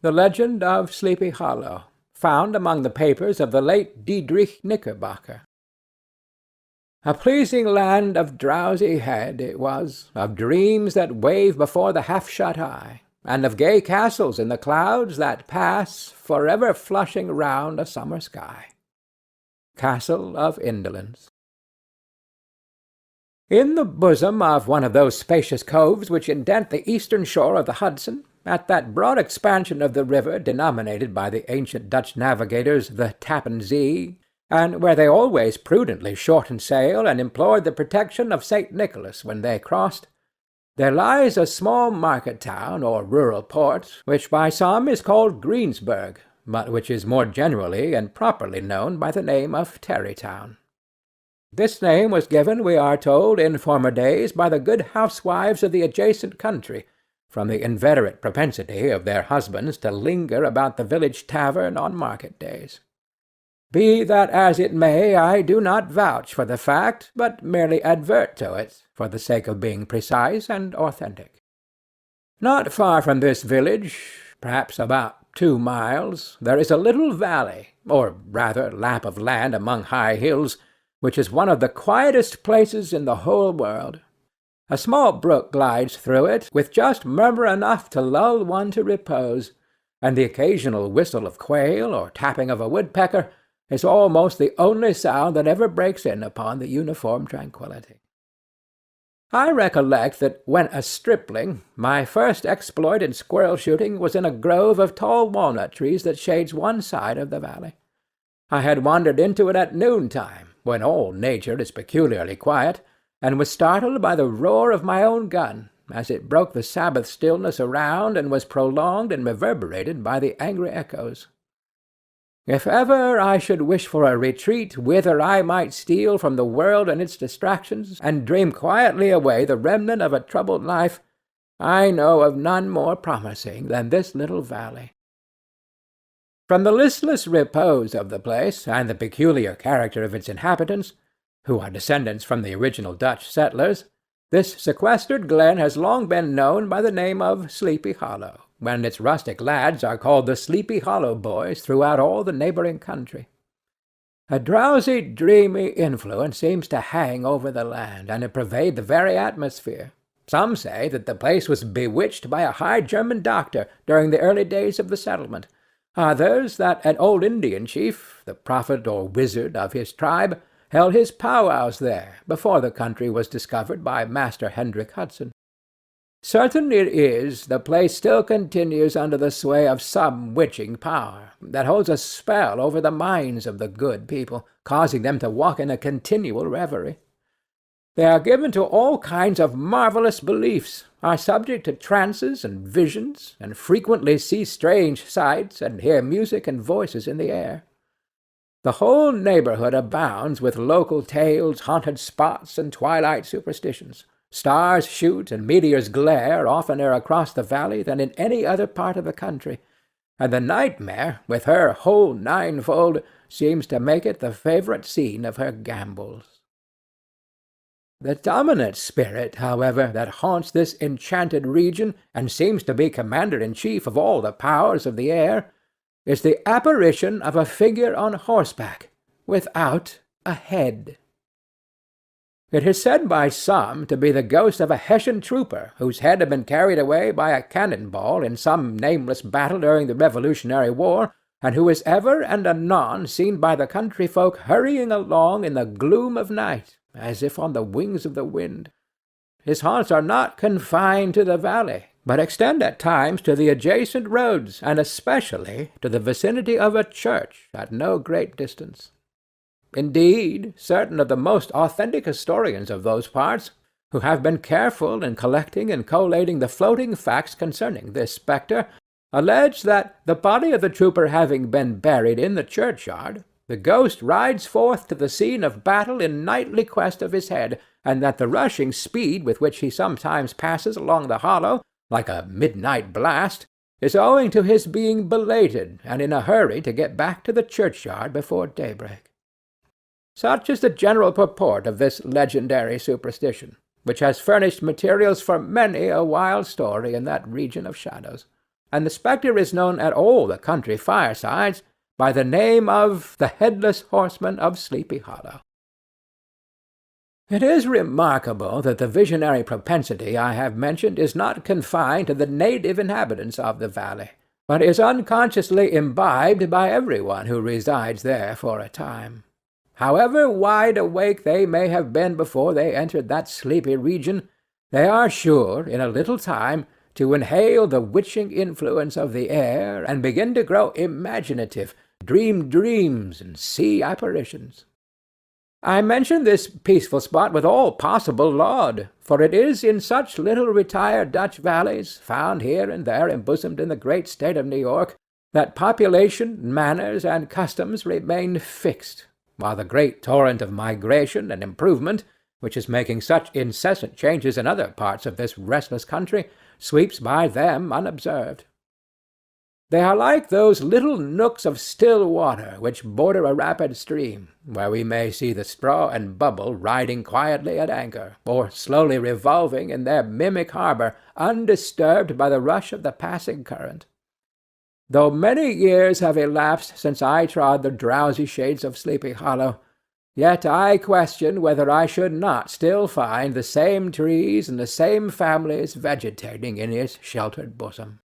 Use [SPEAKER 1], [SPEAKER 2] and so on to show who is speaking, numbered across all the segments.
[SPEAKER 1] The Legend of Sleepy Hollow, found among the papers of the late Diedrich Knickerbocker. A pleasing land of drowsy head it was, of dreams that wave before the half-shut eye, and of gay castles in the clouds that pass, forever flushing round a summer sky. Castle of Indolence. In the bosom of one of those spacious coves which indent the eastern shore of the Hudson, at that broad expansion of the river denominated by the ancient Dutch navigators the Tappan Zee, and where they always prudently shortened sail and implored the protection of St. Nicholas when they crossed, there lies a small market-town or rural port, which by some is called Greensburg, but which is more generally and properly known by the name of Tarrytown. This name was given, we are told, in former days by the good housewives of the adjacent country, from the inveterate propensity of their husbands to linger about the village tavern on market days. Be that as it may, I do not vouch for the fact, but merely advert to it, for the sake of being precise and authentic. Not far from this village, perhaps about 2 miles, there is a little valley, or rather lap of land among high hills, which is one of the quietest places in the whole world. A small brook glides through it, with just murmur enough to lull one to repose, and the occasional whistle of quail or tapping of a woodpecker is almost the only sound that ever breaks in upon the uniform tranquillity. I recollect that when a stripling, my first exploit in squirrel-shooting was in a grove of tall walnut trees that shades one side of the valley. I had wandered into it at noontime, when all nature is peculiarly quiet, and was startled by the roar of my own gun, as it broke the Sabbath stillness around and was prolonged and reverberated by the angry echoes. If ever I should wish for a retreat whither I might steal from the world and its distractions, and dream quietly away the remnant of a troubled life, I know of none more promising than this little valley. From the listless repose of the place, and the peculiar character of its inhabitants, who are descendants from the original Dutch settlers, this sequestered glen has long been known by the name of Sleepy Hollow, and its rustic lads are called the Sleepy Hollow boys throughout all the neighbouring country. A drowsy, dreamy influence seems to hang over the land, and to pervade the very atmosphere. Some say that the place was bewitched by a high German doctor during the early days of the settlement. Others, that an old Indian chief, the prophet or wizard of his tribe, held his powwows there before the country was discovered by Master Hendrik Hudson. Certain it is the place still continues under the sway of some witching power that holds a spell over the minds of the good people, causing them to walk in a continual reverie. They are given to all kinds of marvellous beliefs, are subject to trances and visions, and frequently see strange sights and hear music and voices in the air. The whole neighbourhood abounds with local tales, haunted spots, and twilight superstitions. Stars shoot and meteors glare oftener across the valley than in any other part of the country, and the nightmare, with her whole ninefold, seems to make it the favourite scene of her gambols. The dominant spirit, however, that haunts this enchanted region, and seems to be commander-in-chief of all the powers of the air, is the apparition of a figure on horseback, without a head. It is said by some to be the ghost of a Hessian trooper whose head had been carried away by a cannon-ball in some nameless battle during the Revolutionary War, and who is ever and anon seen by the country folk hurrying along in the gloom of night, as if on the wings of the wind. His haunts are not confined to the valley, but extend at times to the adjacent roads, and especially to the vicinity of a church at no great distance. Indeed, certain of the most authentic historians of those parts, who have been careful in collecting and collating the floating facts concerning this spectre, allege that, the body of the trooper having been buried in the churchyard, the ghost rides forth to the scene of battle in nightly quest of his head, and that the rushing speed with which he sometimes passes along the hollow, like a midnight blast, is owing to his being belated and in a hurry to get back to the churchyard before daybreak. Such is the general purport of this legendary superstition, which has furnished materials for many a wild story in that region of shadows. and the spectre is known at all the country firesides by the name of the Headless Horseman of Sleepy Hollow. It is remarkable that the visionary propensity I have mentioned is not confined to the native inhabitants of the valley, but is unconsciously imbibed by everyone who resides there for a time. However wide awake they may have been before they entered that sleepy region, they are sure, in a little time, to inhale the witching influence of the air, and begin to grow imaginative, dream dreams, and see apparitions. I mention this peaceful spot with all possible laud, for it is in such little retired Dutch valleys, found here and there embosomed in the great state of New York, that population, manners, and customs remain fixed, while the great torrent of migration and improvement, which is making such incessant changes in other parts of this restless country, sweeps by them unobserved. They are like those little nooks of still water which border a rapid stream, where we may see the straw and bubble riding quietly at anchor, or slowly revolving in their mimic harbour, undisturbed by the rush of the passing current. Though many years have elapsed since I trod the drowsy shades of Sleepy Hollow, yet I question whether I should not still find the same trees and the same families vegetating in its sheltered bosom.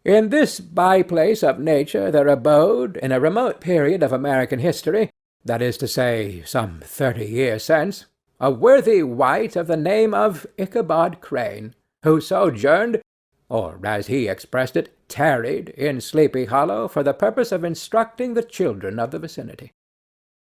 [SPEAKER 1] In this by-place of nature there abode, in a remote period of American history, that is to say, some 30 years since, a worthy wight of the name of Ichabod Crane, who sojourned, or as he expressed it, tarried, in Sleepy Hollow for the purpose of instructing the children of the vicinity.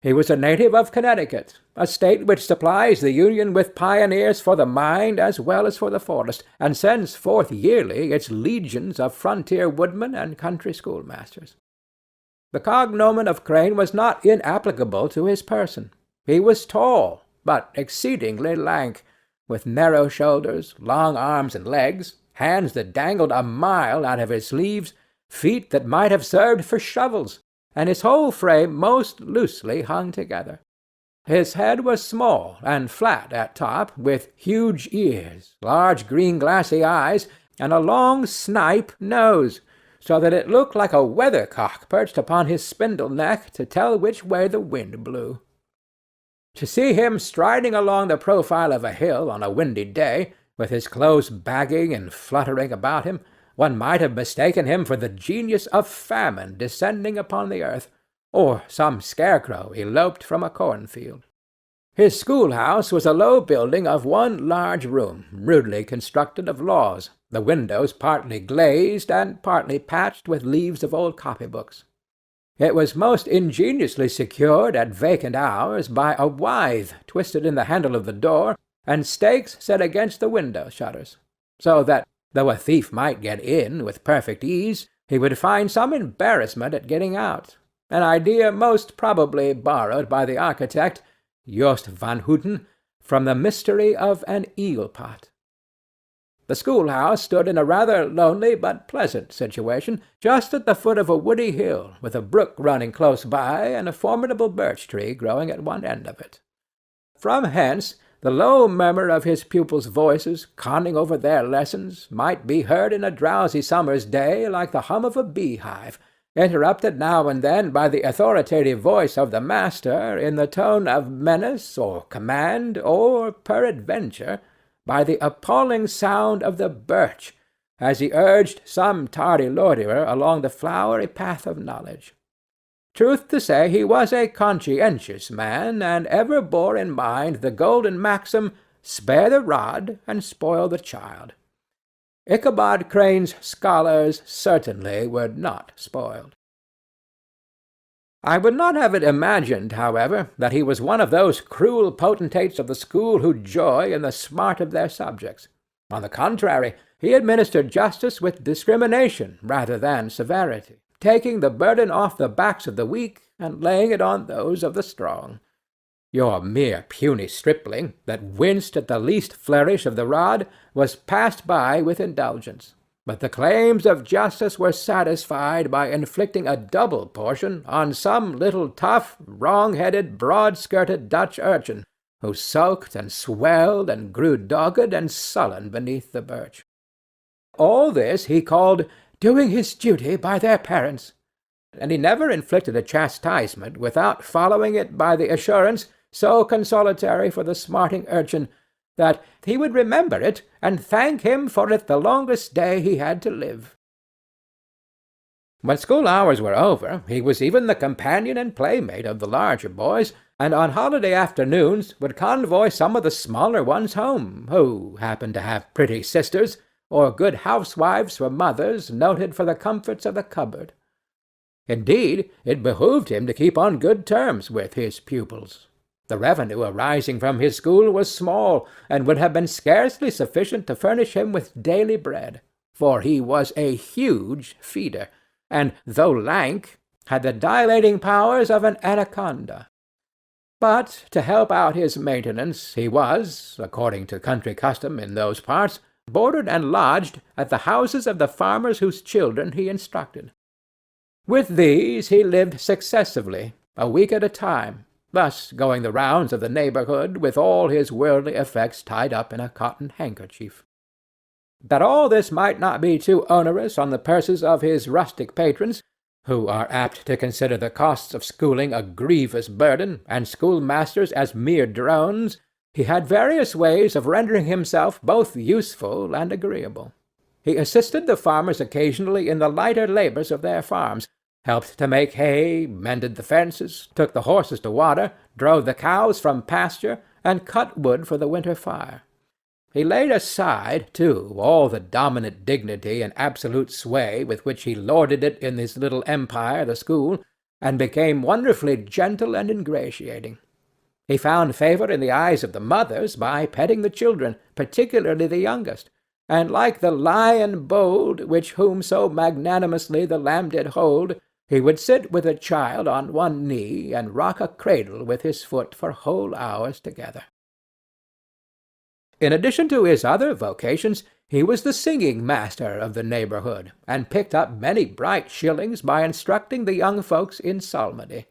[SPEAKER 1] He was a native of Connecticut, a state which supplies the Union with pioneers for the mind as well as for the forest, and sends forth yearly its legions of frontier woodmen and country schoolmasters. The cognomen of Crane was not inapplicable to his person. He was tall, but exceedingly lank, with narrow shoulders, long arms and legs, hands that dangled a mile out of his sleeves, feet that might have served for shovels, and his whole frame most loosely hung together. His head was small and flat at top, with huge ears, large green glassy eyes, and a long snipe nose, so that it looked like a weathercock perched upon his spindle neck to tell which way the wind blew. To see him striding along the profile of a hill on a windy day, with his clothes bagging and fluttering about him, one might have mistaken him for the genius of famine descending upon the earth, or some scarecrow eloped from a cornfield. His schoolhouse was a low building of one large room, rudely constructed of laths, the windows partly glazed and partly patched with leaves of old copybooks. It was most ingeniously secured at vacant hours by a withe twisted in the handle of the door, and stakes set against the window shutters, so that, though a thief might get in with perfect ease, he would find some embarrassment at getting out, an idea most probably borrowed by the architect, Jost van Houten, from the mystery of an eel-pot. The schoolhouse stood in a rather lonely but pleasant situation, just at the foot of a woody hill, with a brook running close by, and a formidable birch-tree growing at one end of it. From hence the low murmur of his pupils' voices, conning over their lessons, might be heard in a drowsy summer's day like the hum of a beehive, interrupted now and then by the authoritative voice of the master in the tone of menace or command, or, peradventure, by the appalling sound of the birch, as he urged some tardy loiterer along the flowery path of knowledge. Truth to say, he was a conscientious man, and ever bore in mind the golden maxim, spare the rod and spoil the child. Ichabod Crane's scholars certainly were not spoiled. I would not have it imagined, however, that he was one of those cruel potentates of the school who joy in the smart of their subjects. On the contrary, he administered justice with discrimination rather than severity, taking the burden off the backs of the weak and laying it on those of the strong. Your mere puny stripling, that winced at the least flourish of the rod, was passed by with indulgence, but the claims of justice were satisfied by inflicting a double portion on some little tough, wrong-headed, broad-skirted Dutch urchin, who sulked and swelled and grew dogged and sullen beneath the birch. All this he called doing his duty by their parents, and he never inflicted a chastisement without following it by the assurance, so consolatory for the smarting urchin, that he would remember it and thank him for it the longest day he had to live. When school hours were over, he was even the companion and playmate of the larger boys, and on holiday afternoons would convoy some of the smaller ones home, who happened to have pretty sisters, or good housewives for mothers, noted for the comforts of the cupboard. Indeed, it behooved him to keep on good terms with his pupils. The revenue arising from his school was small, and would have been scarcely sufficient to furnish him with daily bread, for he was a huge feeder, and, though lank, had the dilating powers of an anaconda. But, to help out his maintenance, he was, according to country custom in those parts, boarded and lodged at the houses of the farmers whose children he instructed. With these he lived successively, a week at a time, thus going the rounds of the neighbourhood with all his worldly effects tied up in a cotton handkerchief. That all this might not be too onerous on the purses of his rustic patrons, who are apt to consider the costs of schooling a grievous burden, and schoolmasters as mere drones, he had various ways of rendering himself both useful and agreeable. He assisted the farmers occasionally in the lighter labours of their farms, helped to make hay, mended the fences, took the horses to water, drove the cows from pasture, and cut wood for the winter fire. He laid aside, too, all the dominant dignity and absolute sway with which he lorded it in his little empire, the school, and became wonderfully gentle and ingratiating. He found favour in the eyes of the mothers by petting the children, particularly the youngest, and like the lion bold, which whom so magnanimously the lamb did hold, he would sit with a child on one knee, and rock a cradle with his foot for whole hours together. In addition to his other vocations, he was the singing master of the neighbourhood, and picked up many bright shillings by instructing the young folks in psalmody.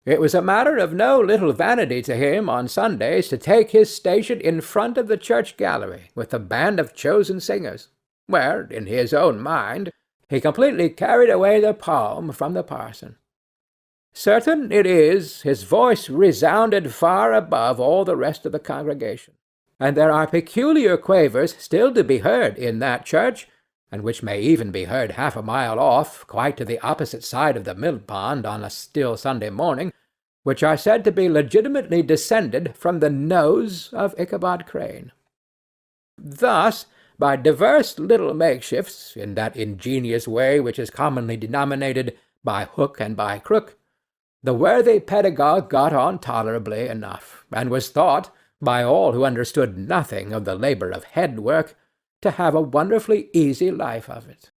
[SPEAKER 1] It was a matter of no little vanity to him on Sundays to take his station in front of the church gallery with a band of chosen singers, where, in his own mind, he completely carried away the palm from the parson. Certain it is, his voice resounded far above all the rest of the congregation, and there are peculiar quavers still to be heard in that church, and which may even be heard half a mile off, quite to the opposite side of the mill-pond on a still Sunday morning, which are said to be legitimately descended from the nose of Ichabod Crane. Thus, by divers little makeshifts, in that ingenious way which is commonly denominated by hook and by crook, the worthy pedagogue got on tolerably enough, and was thought, by all who understood nothing of the labour of head-work, to have a wonderfully easy life of it.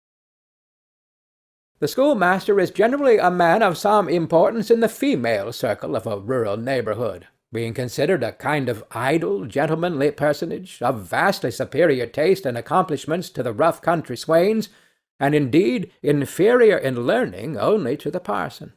[SPEAKER 1] The schoolmaster is generally a man of some importance in the female circle of a rural neighbourhood, being considered a kind of idle, gentlemanly personage, of vastly superior taste and accomplishments to the rough country swains, and indeed inferior in learning only to the parson.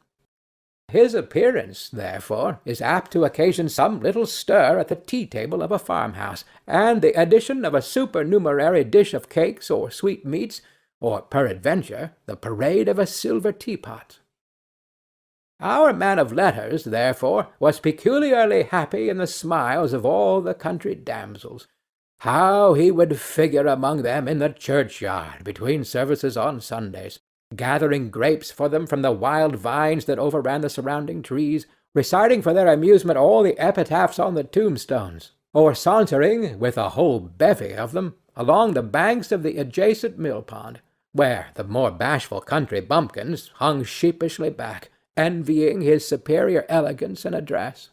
[SPEAKER 1] His appearance, therefore, is apt to occasion some little stir at the tea-table of a farmhouse, and the addition of a supernumerary dish of cakes or sweetmeats, or, peradventure, the parade of a silver teapot. Our man of letters, therefore, was peculiarly happy in the smiles of all the country damsels. How he would figure among them in the churchyard between services on Sundays, gathering grapes for them from the wild vines that overran the surrounding trees, reciting for their amusement all the epitaphs on the tombstones, or sauntering, with a whole bevy of them, along the banks of the adjacent mill-pond, where the more bashful country bumpkins hung sheepishly back, envying his superior elegance and address.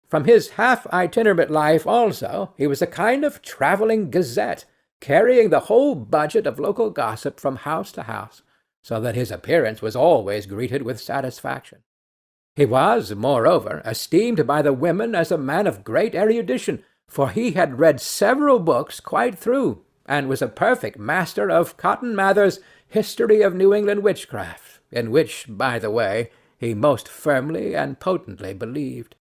[SPEAKER 1] From his half-itinerant life, also, he was a kind of travelling gazette, carrying the whole budget of local gossip from house to house, so that his appearance was always greeted with satisfaction. He was, moreover, esteemed by the women as a man of great erudition, for he had read several books quite through, and was a perfect master of Cotton Mather's History of New England Witchcraft, in which, by the way, he most firmly and potently believed.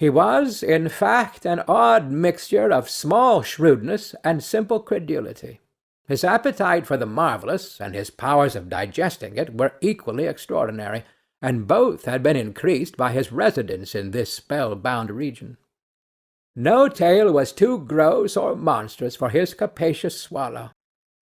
[SPEAKER 1] He was, in fact, an odd mixture of small shrewdness and simple credulity. His appetite for the marvellous and his powers of digesting it were equally extraordinary, and both had been increased by his residence in this spell-bound region. No tale was too gross or monstrous for his capacious swallow.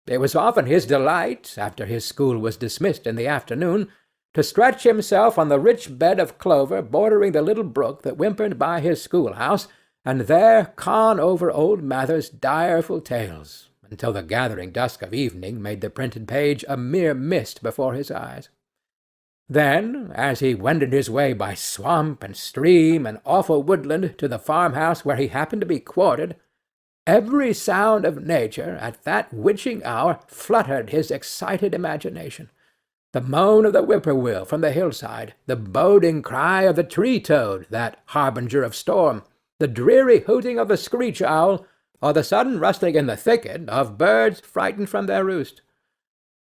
[SPEAKER 1] It was often his delight, after his school was dismissed in the afternoon, to stretch himself on the rich bed of clover bordering the little brook that whimpered by his schoolhouse, and there con over old Mather's direful tales, until the gathering dusk of evening made the printed page a mere mist before his eyes. Then, as he wended his way by swamp and stream and awful woodland to the farmhouse where he happened to be quartered, every sound of nature at that witching hour fluttered his excited imagination. The moan of the whippoorwill from the hillside, the boding cry of the tree-toad, that harbinger of storm, the dreary hooting of the screech-owl, or the sudden rustling in the thicket of birds frightened from their roost.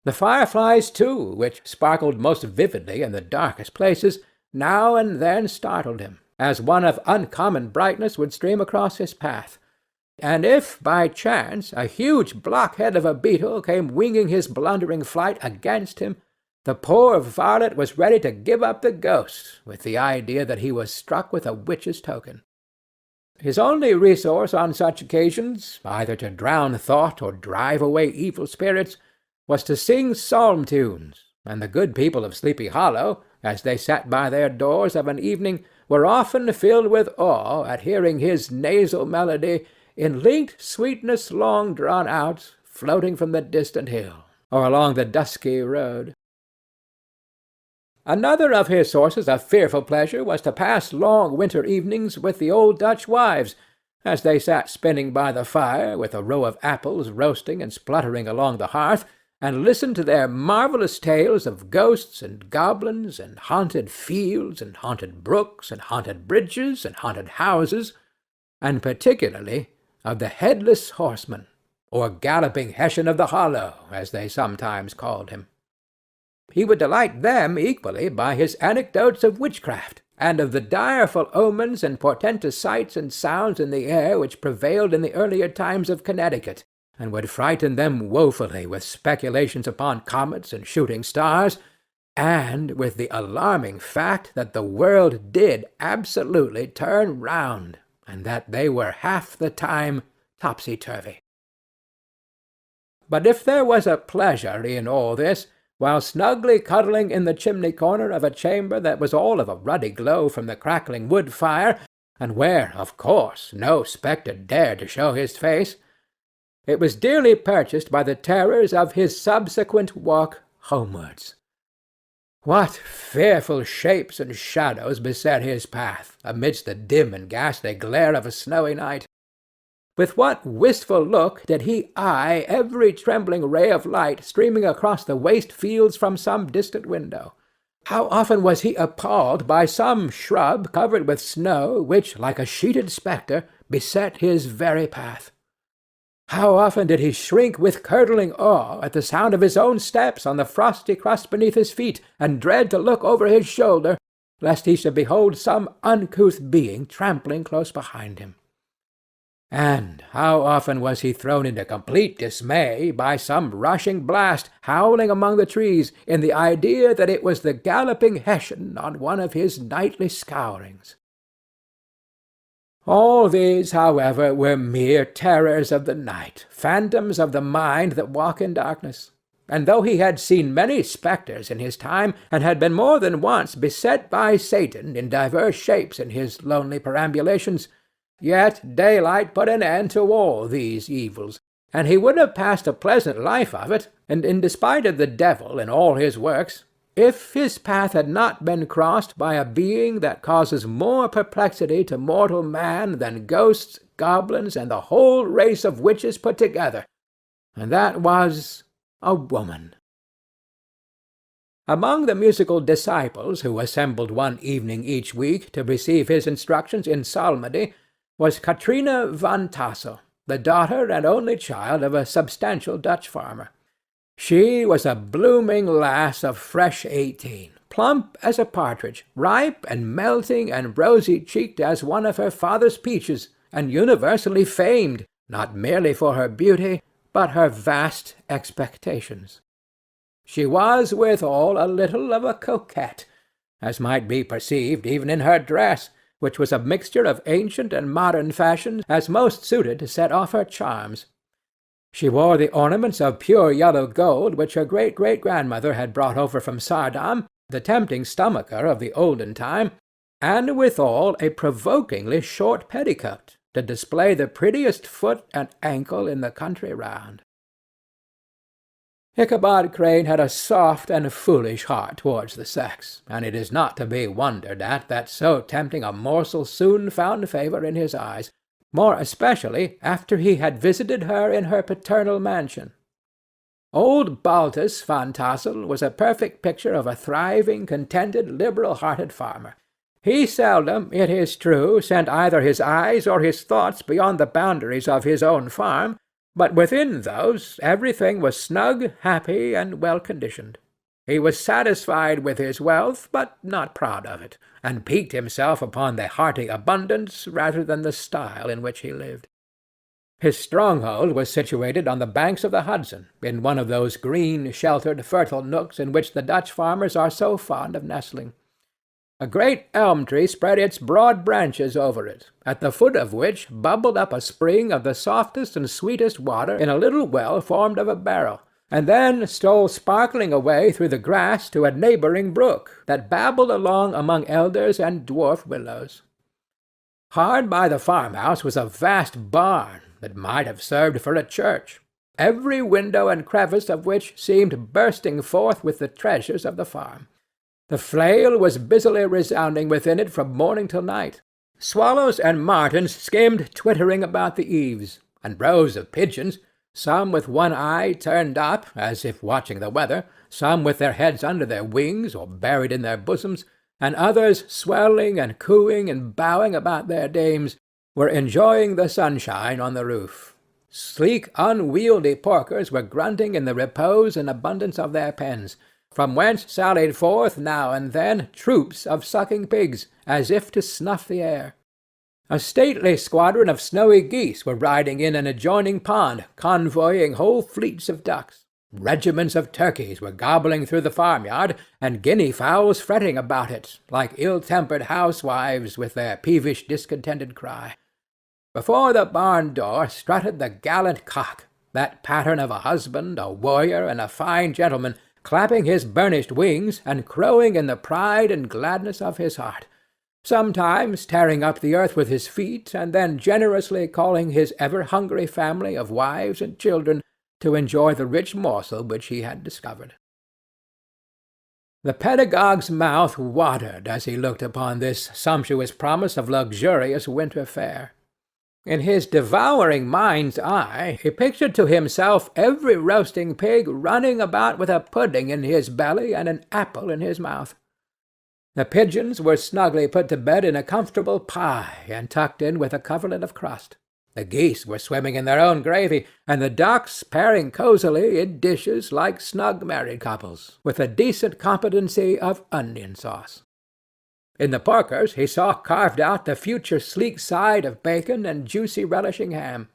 [SPEAKER 1] The fireflies, too, which sparkled most vividly in the darkest places, now and then startled him, as one of uncommon brightness would stream across his path. And if, by chance, a huge blockhead of a beetle came winging his blundering flight against him, the poor varlet was ready to give up the ghost, with the idea that he was struck with a witch's token. His only resource on such occasions, either to drown thought or drive away evil spirits, was to sing psalm tunes, and the good people of Sleepy Hollow, as they sat by their doors of an evening, were often filled with awe at hearing his nasal melody in linked sweetness long drawn out, floating from the distant hill, or along the dusky road. Another of his sources of fearful pleasure was to pass long winter evenings with the old Dutch wives, as they sat spinning by the fire, with a row of apples roasting and spluttering along the hearth, and listened to their marvellous tales of ghosts and goblins, and haunted fields, and haunted brooks, and haunted bridges, and haunted houses, and particularly of the headless horseman, or galloping Hessian of the Hollow, as they sometimes called him. He would delight them equally by his anecdotes of witchcraft, and of the direful omens and portentous sights and sounds in the air which prevailed in the earlier times of Connecticut, and would frighten them woefully with speculations upon comets and shooting stars, and with the alarming fact that the world did absolutely turn round, and that they were half the time topsy-turvy. But if there was a pleasure in all this, while snugly cuddling in the chimney-corner of a chamber that was all of a ruddy glow from the crackling wood-fire, and where, of course, no spectre dared to show his face, it was dearly purchased by the terrors of his subsequent walk homewards. What fearful shapes and shadows beset his path, amidst the dim and ghastly glare of a snowy night! With what wistful look did he eye every trembling ray of light streaming across the waste fields from some distant window! How often was he appalled by some shrub covered with snow which, like a sheeted spectre, beset his very path! How often did he shrink with curdling awe at the sound of his own steps on the frosty crust beneath his feet, and dread to look over his shoulder, lest he should behold some uncouth being trampling close behind him! And how often was he thrown into complete dismay by some rushing blast howling among the trees, in the idea that it was the galloping Hessian on one of his nightly scourings! All these, however, were mere terrors of the night, phantoms of the mind that walk in darkness. And though he had seen many spectres in his time, and had been more than once beset by Satan in divers shapes in his lonely perambulations, yet daylight put an end to all these evils, and he would have passed a pleasant life of it, and in despite of the devil in all his works, if his path had not been crossed by a being that causes more perplexity to mortal man than ghosts, goblins, and the whole race of witches put together, and that was a woman. Among the musical disciples who assembled one evening each week to receive his instructions in psalmody was Katrina van Tassel, the daughter and only child of a substantial Dutch farmer. She was a blooming lass of fresh 18, plump as a partridge, ripe and melting and rosy-cheeked as one of her father's peaches, and universally famed, not merely for her beauty, but her vast expectations. She was withal a little of a coquette, as might be perceived even in her dress, which was a mixture of ancient and modern fashions, as most suited to set off her charms. She wore the ornaments of pure yellow gold which her great-great-grandmother had brought over from Sardam, the tempting stomacher of the olden time, and withal a provokingly short petticoat, to display the prettiest foot and ankle in the country round. Ichabod Crane had a soft and foolish heart towards the sex, and it is not to be wondered at that so tempting a morsel soon found favour in his eyes, more especially after he had visited her in her paternal mansion. Old Baltus Van Tassel was a perfect picture of a thriving, contented, liberal-hearted farmer. He seldom, it is true, sent either his eyes or his thoughts beyond the boundaries of his own farm, but within those everything was snug, happy, and well-conditioned. He was satisfied with his wealth, but not proud of it, and piqued himself upon the hearty abundance rather than the style in which he lived. His stronghold was situated on the banks of the Hudson, in one of those green, sheltered, fertile nooks in which the Dutch farmers are so fond of nestling. A great elm tree spread its broad branches over it, at the foot of which bubbled up a spring of the softest and sweetest water in a little well formed of a barrel, and then stole sparkling away through the grass to a neighbouring brook that babbled along among elders and dwarf willows. Hard by the farmhouse was a vast barn that might have served for a church, every window and crevice of which seemed bursting forth with the treasures of the farm. The flail was busily resounding within it from morning till night. Swallows and martins skimmed twittering about the eaves, and rows of pigeons, some with one eye turned up, as if watching the weather, some with their heads under their wings or buried in their bosoms, and others swelling and cooing and bowing about their dames, were enjoying the sunshine on the roof. Sleek, unwieldy porkers were grunting in the repose and abundance of their pens, from whence sallied forth now and then troops of sucking pigs, as if to snuff the air. A stately squadron of snowy geese were riding in an adjoining pond, convoying whole fleets of ducks. Regiments of turkeys were gobbling through the farmyard, and guinea fowls fretting about it, like ill-tempered housewives with their peevish discontented cry. Before the barn door strutted the gallant cock, that pattern of a husband, a warrior, and a fine gentleman, clapping his burnished wings, and crowing in the pride and gladness of his heart, sometimes tearing up the earth with his feet, and then generously calling his ever-hungry family of wives and children to enjoy the rich morsel which he had discovered. The pedagogue's mouth watered as he looked upon this sumptuous promise of luxurious winter fare. In his devouring mind's eye he pictured to himself every roasting pig running about with a pudding in his belly and an apple in his mouth. The pigeons were snugly put to bed in a comfortable pie and tucked in with a coverlet of crust. The geese were swimming in their own gravy, and the ducks pairing cosily in dishes like snug married couples, with a decent competency of onion sauce. In the porkers he saw carved out the future sleek side of bacon and juicy relishing ham.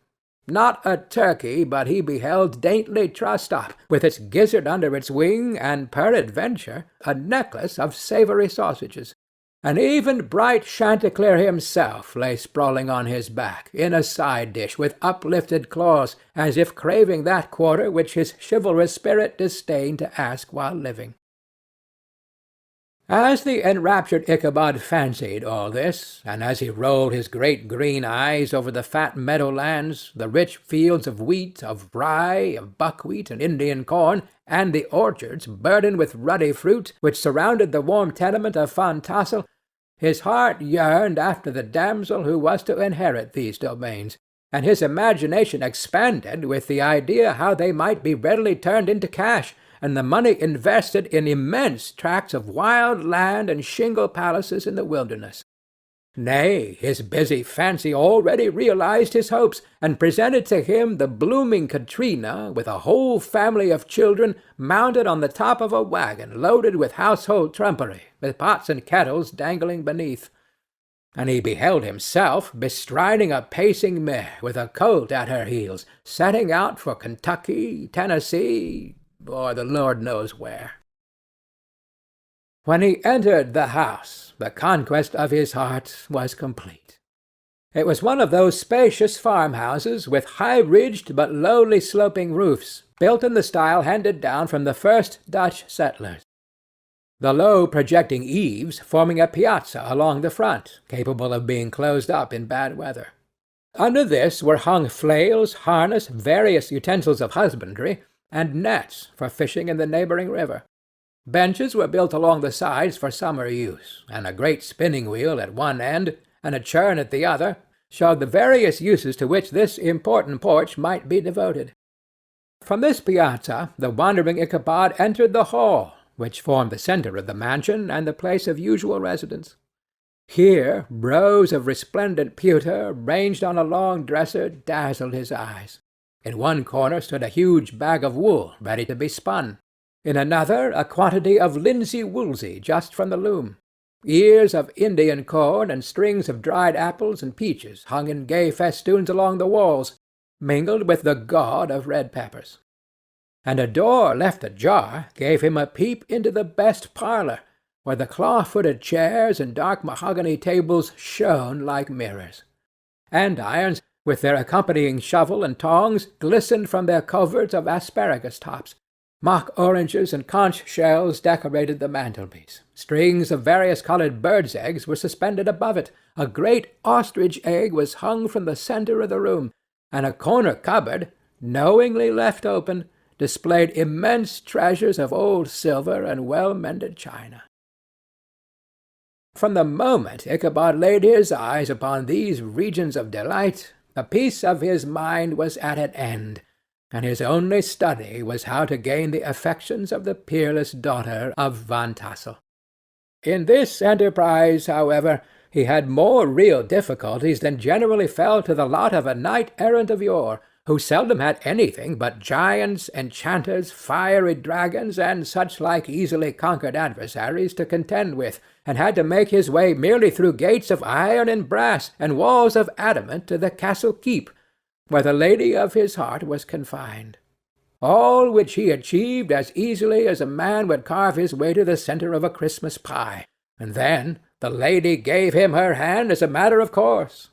[SPEAKER 1] Not a turkey but he beheld daintily trussed up, with its gizzard under its wing, and peradventure a necklace of savoury sausages. And even bright Chanticleer himself lay sprawling on his back, in a side dish, with uplifted claws, as if craving that quarter which his chivalrous spirit disdained to ask while living. As the enraptured Ichabod fancied all this, and as he rolled his great green eyes over the fat meadowlands, the rich fields of wheat, of rye, of buckwheat, and Indian corn, and the orchards burdened with ruddy fruit, which surrounded the warm tenement of Van Tassel, his heart yearned after the damsel who was to inherit these domains, and his imagination expanded with the idea how they might be readily turned into cash, and the money invested in immense tracts of wild land and shingle palaces in the wilderness. Nay, his busy fancy already realized his hopes, and presented to him the blooming Katrina, with a whole family of children, mounted on the top of a wagon loaded with household trumpery, with pots and kettles dangling beneath. And he beheld himself bestriding a pacing mare, with a colt at her heels, setting out for Kentucky, Tennessee, or the Lord knows where. When he entered the house, the conquest of his heart was complete. It was one of those spacious farmhouses with high-ridged but lowly sloping roofs, built in the style handed down from the first Dutch settlers. The low projecting eaves forming a piazza along the front, capable of being closed up in bad weather. Under this were hung flails, harness, various utensils of husbandry, and nets for fishing in the neighbouring river. Benches were built along the sides for summer use, and a great spinning wheel at one end, and a churn at the other, showed the various uses to which this important porch might be devoted. From this piazza the wandering Ichabod entered the hall, which formed the centre of the mansion and the place of usual residence. Here rows of resplendent pewter, ranged on a long dresser, dazzled his eyes. In one corner stood a huge bag of wool ready to be spun. In another a quantity of linsey-woolsey just from the loom. Ears of Indian corn and strings of dried apples and peaches hung in gay festoons along the walls, mingled with the gaud of red peppers. And a door left ajar gave him a peep into the best parlour, where the claw-footed chairs and dark mahogany tables shone like mirrors. Andirons, with their accompanying shovel and tongs, glistened from their coverts of asparagus tops. Mock oranges and conch shells decorated the mantelpiece. Strings of various-coloured birds' eggs were suspended above it. A great ostrich egg was hung from the centre of the room, and a corner cupboard, knowingly left open, displayed immense treasures of old silver and well-mended china. From the moment Ichabod laid his eyes upon these regions of delight, the peace of his mind was at an end, and his only study was how to gain the affections of the peerless daughter of Van Tassel. In this enterprise, however, he had more real difficulties than generally fell to the lot of a knight-errant of yore, who seldom had anything but giants, enchanters, fiery dragons, and such like easily conquered adversaries to contend with, and had to make his way merely through gates of iron and brass, and walls of adamant to the castle keep, where the lady of his heart was confined. All which he achieved as easily as a man would carve his way to the centre of a Christmas pie, and then the lady gave him her hand as a matter of course.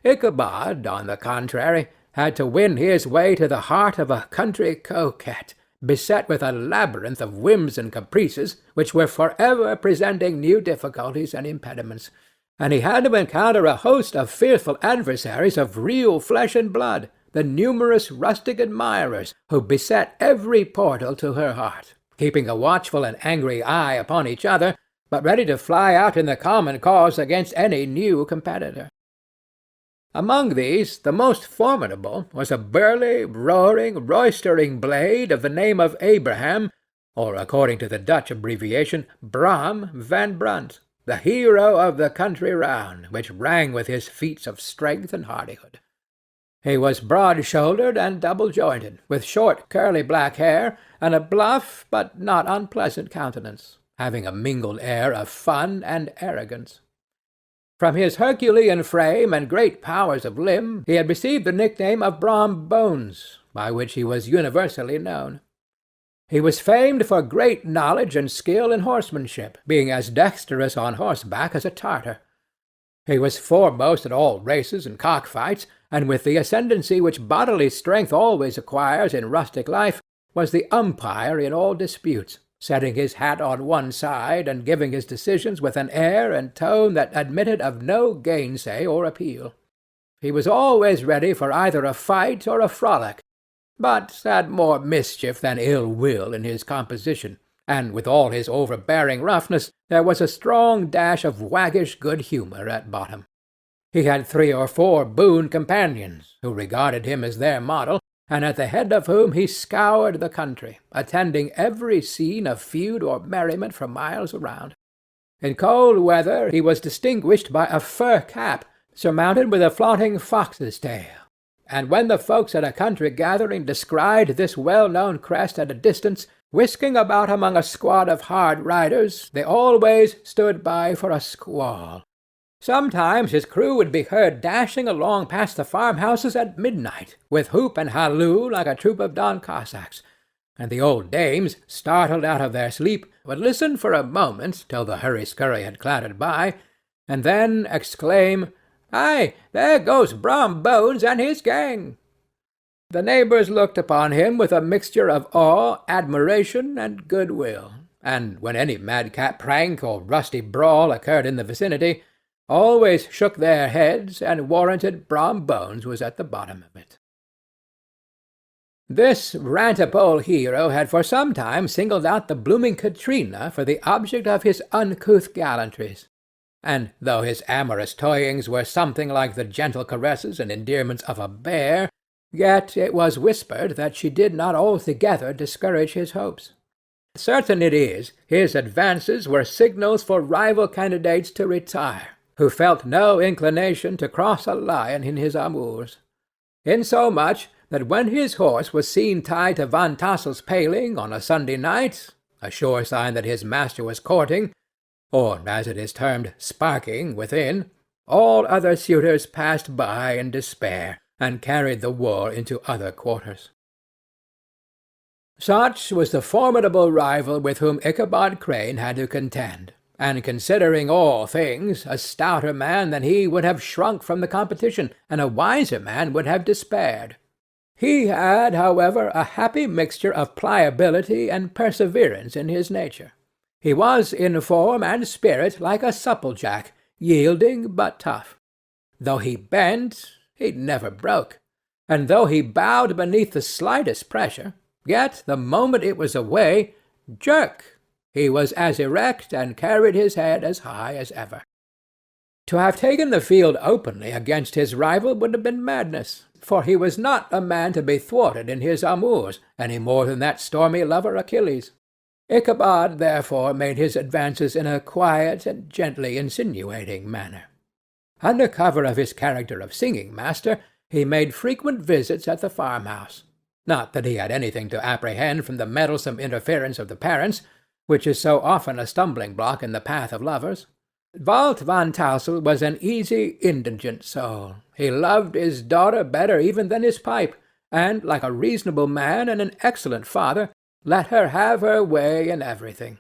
[SPEAKER 1] Ichabod, on the contrary, had to win his way to the heart of a country coquette, beset with a labyrinth of whims and caprices, which were forever presenting new difficulties and impediments, and he had to encounter a host of fearful adversaries of real flesh and blood, the numerous rustic admirers who beset every portal to her heart, keeping a watchful and angry eye upon each other, but ready to fly out in the common cause against any new competitor. Among these, the most formidable was a burly, roaring, roystering blade of the name of Abraham, or, according to the Dutch abbreviation, Bram van Brunt, the hero of the country round, which rang with his feats of strength and hardihood. He was broad-shouldered and double-jointed, with short curly black hair, and a bluff but not unpleasant countenance, having a mingled air of fun and arrogance. From his Herculean frame and great powers of limb he had received the nickname of Brom Bones, by which he was universally known. He was famed for great knowledge and skill in horsemanship, being as dexterous on horseback as a Tartar. He was foremost at all races and cock-fights, and with the ascendancy which bodily strength always acquires in rustic life, was the umpire in all disputes, setting his hat on one side and giving his decisions with an air and tone that admitted of no gainsay or appeal. He was always ready for either a fight or a frolic, but had more mischief than ill will in his composition, and with all his overbearing roughness there was a strong dash of waggish good humour at bottom. He had 3 or 4 boon companions, who regarded him as their model, and at the head of whom he scoured the country, attending every scene of feud or merriment for miles around. In cold weather he was distinguished by a fur cap, surmounted with a flaunting fox's tail, and when the folks at a country gathering descried this well-known crest at a distance, whisking about among a squad of hard riders, they always stood by for a squall. Sometimes his crew would be heard dashing along past the farmhouses at midnight, with whoop and halloo like a troop of Don Cossacks, and the old dames, startled out of their sleep, would listen for a moment till the hurry-scurry had clattered by, and then exclaim, "Aye, there goes Brom Bones and his gang!" The neighbours looked upon him with a mixture of awe, admiration, and goodwill, and when any madcap prank or rusty brawl occurred in the vicinity, always shook their heads and warranted Brom Bones was at the bottom of it. This rantipole hero had for some time singled out the blooming Katrina for the object of his uncouth gallantries, and though his amorous toyings were something like the gentle caresses and endearments of a bear, yet it was whispered that she did not altogether discourage his hopes. Certain it is, his advances were signals for rival candidates to retire, who felt no inclination to cross a lion in his amours, insomuch that when his horse was seen tied to Van Tassel's paling on a Sunday night, a sure sign that his master was courting, or, as it is termed, sparking, within, all other suitors passed by in despair, and carried the war into other quarters. Such was the formidable rival with whom Ichabod Crane had to contend, and considering all things, a stouter man than he would have shrunk from the competition, and a wiser man would have despaired. He had, however, a happy mixture of pliability and perseverance in his nature. He was in form and spirit like a supplejack, yielding but tough. Though he bent, he never broke, and though he bowed beneath the slightest pressure, yet the moment it was away, jerk, he was as erect and carried his head as high as ever. To have taken the field openly against his rival would have been madness, for he was not a man to be thwarted in his amours, any more than that stormy lover Achilles. Ichabod, therefore, made his advances in a quiet and gently insinuating manner. Under cover of his character of singing-master, he made frequent visits at the farmhouse. Not that he had anything to apprehend from the meddlesome interference of the parents, which is so often a stumbling-block in the path of lovers. Walt Van Tassel was an easy, indigent soul. He loved his daughter better even than his pipe, and, like a reasonable man and an excellent father, let her have her way in everything.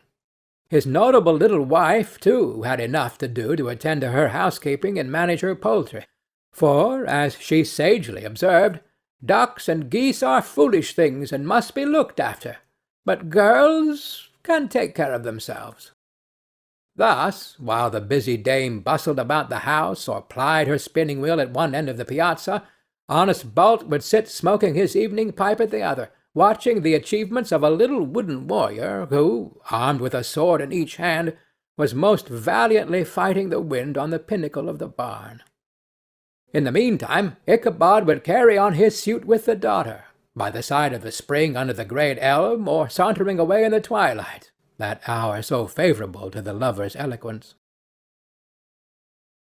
[SPEAKER 1] His notable little wife, too, had enough to do to attend to her housekeeping and manage her poultry, for, as she sagely observed, ducks and geese are foolish things and must be looked after, but girls can take care of themselves. Thus, while the busy dame bustled about the house or plied her spinning-wheel at one end of the piazza, honest Bolt would sit smoking his evening pipe at the other, watching the achievements of a little wooden warrior who, armed with a sword in each hand, was most valiantly fighting the wind on the pinnacle of the barn. In the meantime, Ichabod would carry on his suit with the daughter, by the side of the spring under the great elm, or sauntering away in the twilight, that hour so favourable to the lover's eloquence.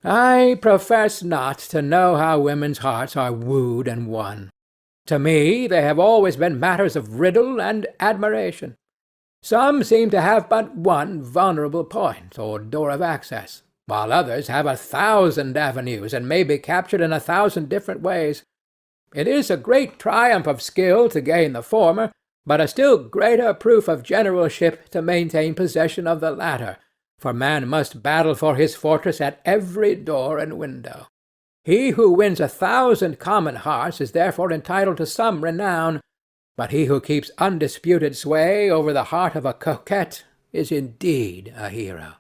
[SPEAKER 1] I profess not to know how women's hearts are wooed and won. To me they have always been matters of riddle and admiration. Some seem to have but one vulnerable point, or door of access, while others have 1,000 avenues, and may be captured in 1,000 different ways. It is a great triumph of skill to gain the former, but a still greater proof of generalship to maintain possession of the latter, for man must battle for his fortress at every door and window. He who wins 1,000 common hearts is therefore entitled to some renown, but he who keeps undisputed sway over the heart of a coquette is indeed a hero.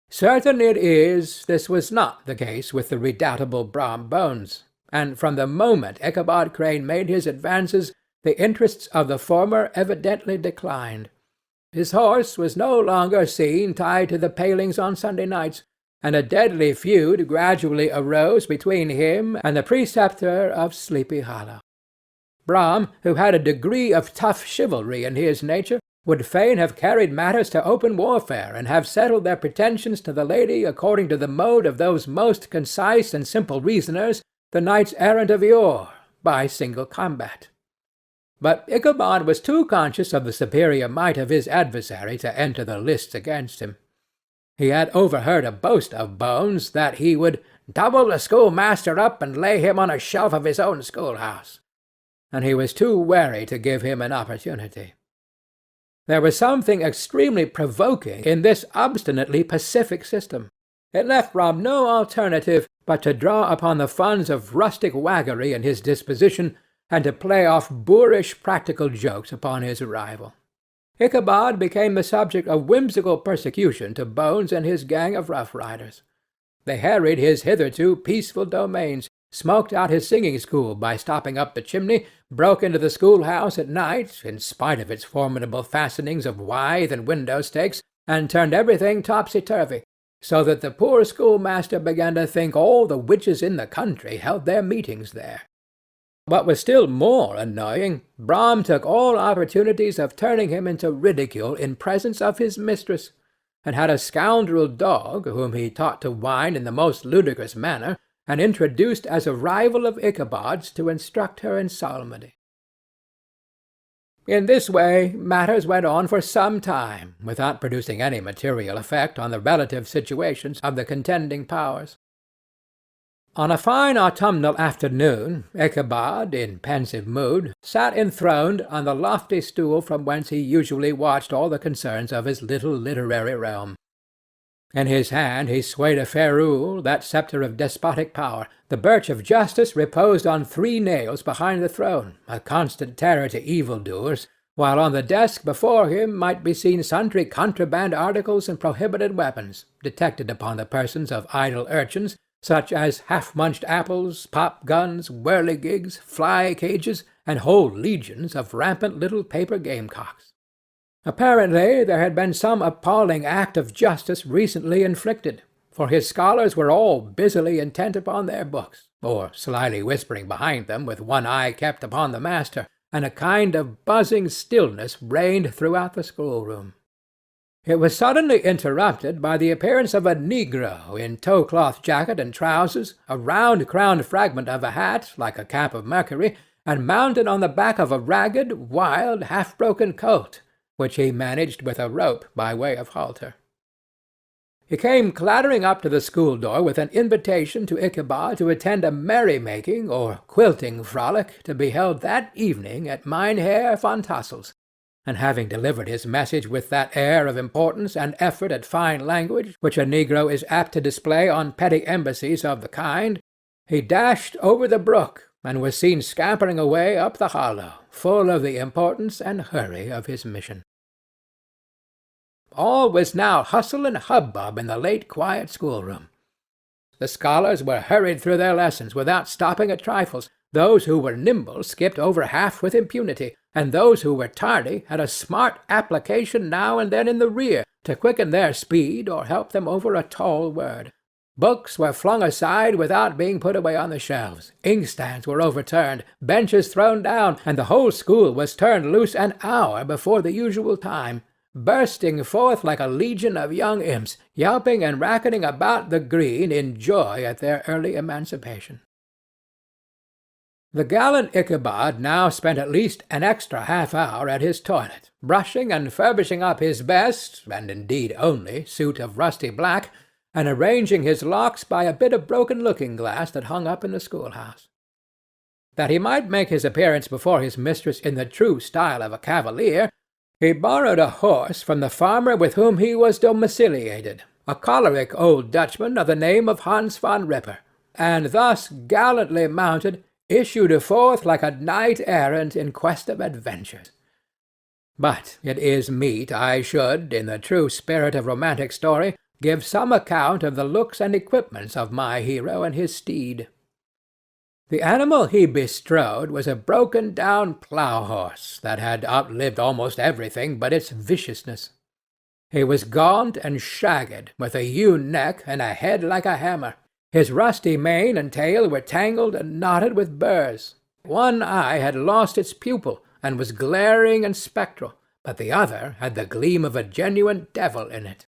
[SPEAKER 1] Certain it is this was not the case with the redoubtable Brom Bones, and from the moment Ichabod Crane made his advances, the interests of the former evidently declined. His horse was no longer seen tied to the palings on Sunday nights, and a deadly feud gradually arose between him and the preceptor of Sleepy Hollow. Brom, who had a degree of tough chivalry in his nature, would fain have carried matters to open warfare, and have settled their pretensions to the lady according to the mode of those most concise and simple reasoners, the knights errant of yore, by single combat. But Ichabod was too conscious of the superior might of his adversary to enter the lists against him. He had overheard a boast of Bones that he would double the schoolmaster up and lay him on a shelf of his own schoolhouse, and he was too wary to give him an opportunity. There was something extremely provoking in this obstinately pacific system. It left Rob no alternative but to draw upon the funds of rustic waggery in his disposition, and to play off boorish practical jokes upon his rival. Ichabod became the subject of whimsical persecution to Bones and his gang of rough riders. They harried his hitherto peaceful domains, smoked out his singing school by stopping up the chimney, broke into the schoolhouse at night, in spite of its formidable fastenings of withe and window-stakes, and turned everything topsy-turvy, so that the poor schoolmaster began to think all the witches in the country held their meetings there. What was still more annoying, Brom took all opportunities of turning him into ridicule in presence of his mistress, and had a scoundrel dog, whom he taught to whine in the most ludicrous manner, and introduced as a rival of Ichabod's to instruct her in psalmody. In this way matters went on for some time, without producing any material effect on the relative situations of the contending powers. On a fine autumnal afternoon, Ichabod, in pensive mood, sat enthroned on the lofty stool from whence he usually watched all the concerns of his little literary realm. In his hand he swayed a ferule, that sceptre of despotic power. The birch of justice reposed on 3 nails behind the throne, a constant terror to evil-doers, while on the desk before him might be seen sundry contraband articles and prohibited weapons, detected upon the persons of idle urchins, such as half-munched apples, pop-guns, whirligigs, fly-cages, and whole legions of rampant little paper gamecocks. Apparently there had been some appalling act of justice recently inflicted, for his scholars were all busily intent upon their books, or slyly whispering behind them with one eye kept upon the master, and a kind of buzzing stillness reigned throughout the schoolroom. It was suddenly interrupted by the appearance of a negro in tow-cloth jacket and trousers, a round-crowned fragment of a hat, like a cap of Mercury, and mounted on the back of a ragged, wild, half-broken colt, which he managed with a rope by way of halter. He came clattering up to the school-door with an invitation to Ichabod to attend a merry-making or quilting frolic to be held that evening at Mynheer Van Tassel's, and having delivered his message with that air of importance and effort at fine language which a negro is apt to display on petty embassies of the kind, he dashed over the brook, and was seen scampering away up the hollow, full of the importance and hurry of his mission. All was now hustle and hubbub in the late quiet schoolroom. The scholars were hurried through their lessons without stopping at trifles. Those who were nimble skipped over half with impunity, and those who were tardy had a smart application now and then in the rear to quicken their speed or help them over a tall word. Books were flung aside without being put away on the shelves, inkstands were overturned, benches thrown down, and the whole school was turned loose an hour before the usual time, bursting forth like a legion of young imps, yelping and racketing about the green in joy at their early emancipation. The gallant Ichabod now spent at least an extra half-hour at his toilet, brushing and furbishing up his best, and indeed only, suit of rusty black, and arranging his locks by a bit of broken looking-glass that hung up in the schoolhouse. That he might make his appearance before his mistress in the true style of a cavalier, he borrowed a horse from the farmer with whom he was domiciliated, a choleric old Dutchman of the name of Hans van Ripper, and thus gallantly mounted, issued forth like a knight-errant in quest of adventures. But it is meet I should, in the true spirit of romantic story, give some account of the looks and equipments of my hero and his steed. The animal he bestrode was a broken-down plough-horse that had outlived almost everything but its viciousness. He was gaunt and shagged, with a hewn neck and a head like a hammer. His rusty mane and tail were tangled and knotted with burrs. One eye had lost its pupil, and was glaring and spectral, but the other had the gleam of a genuine devil in it.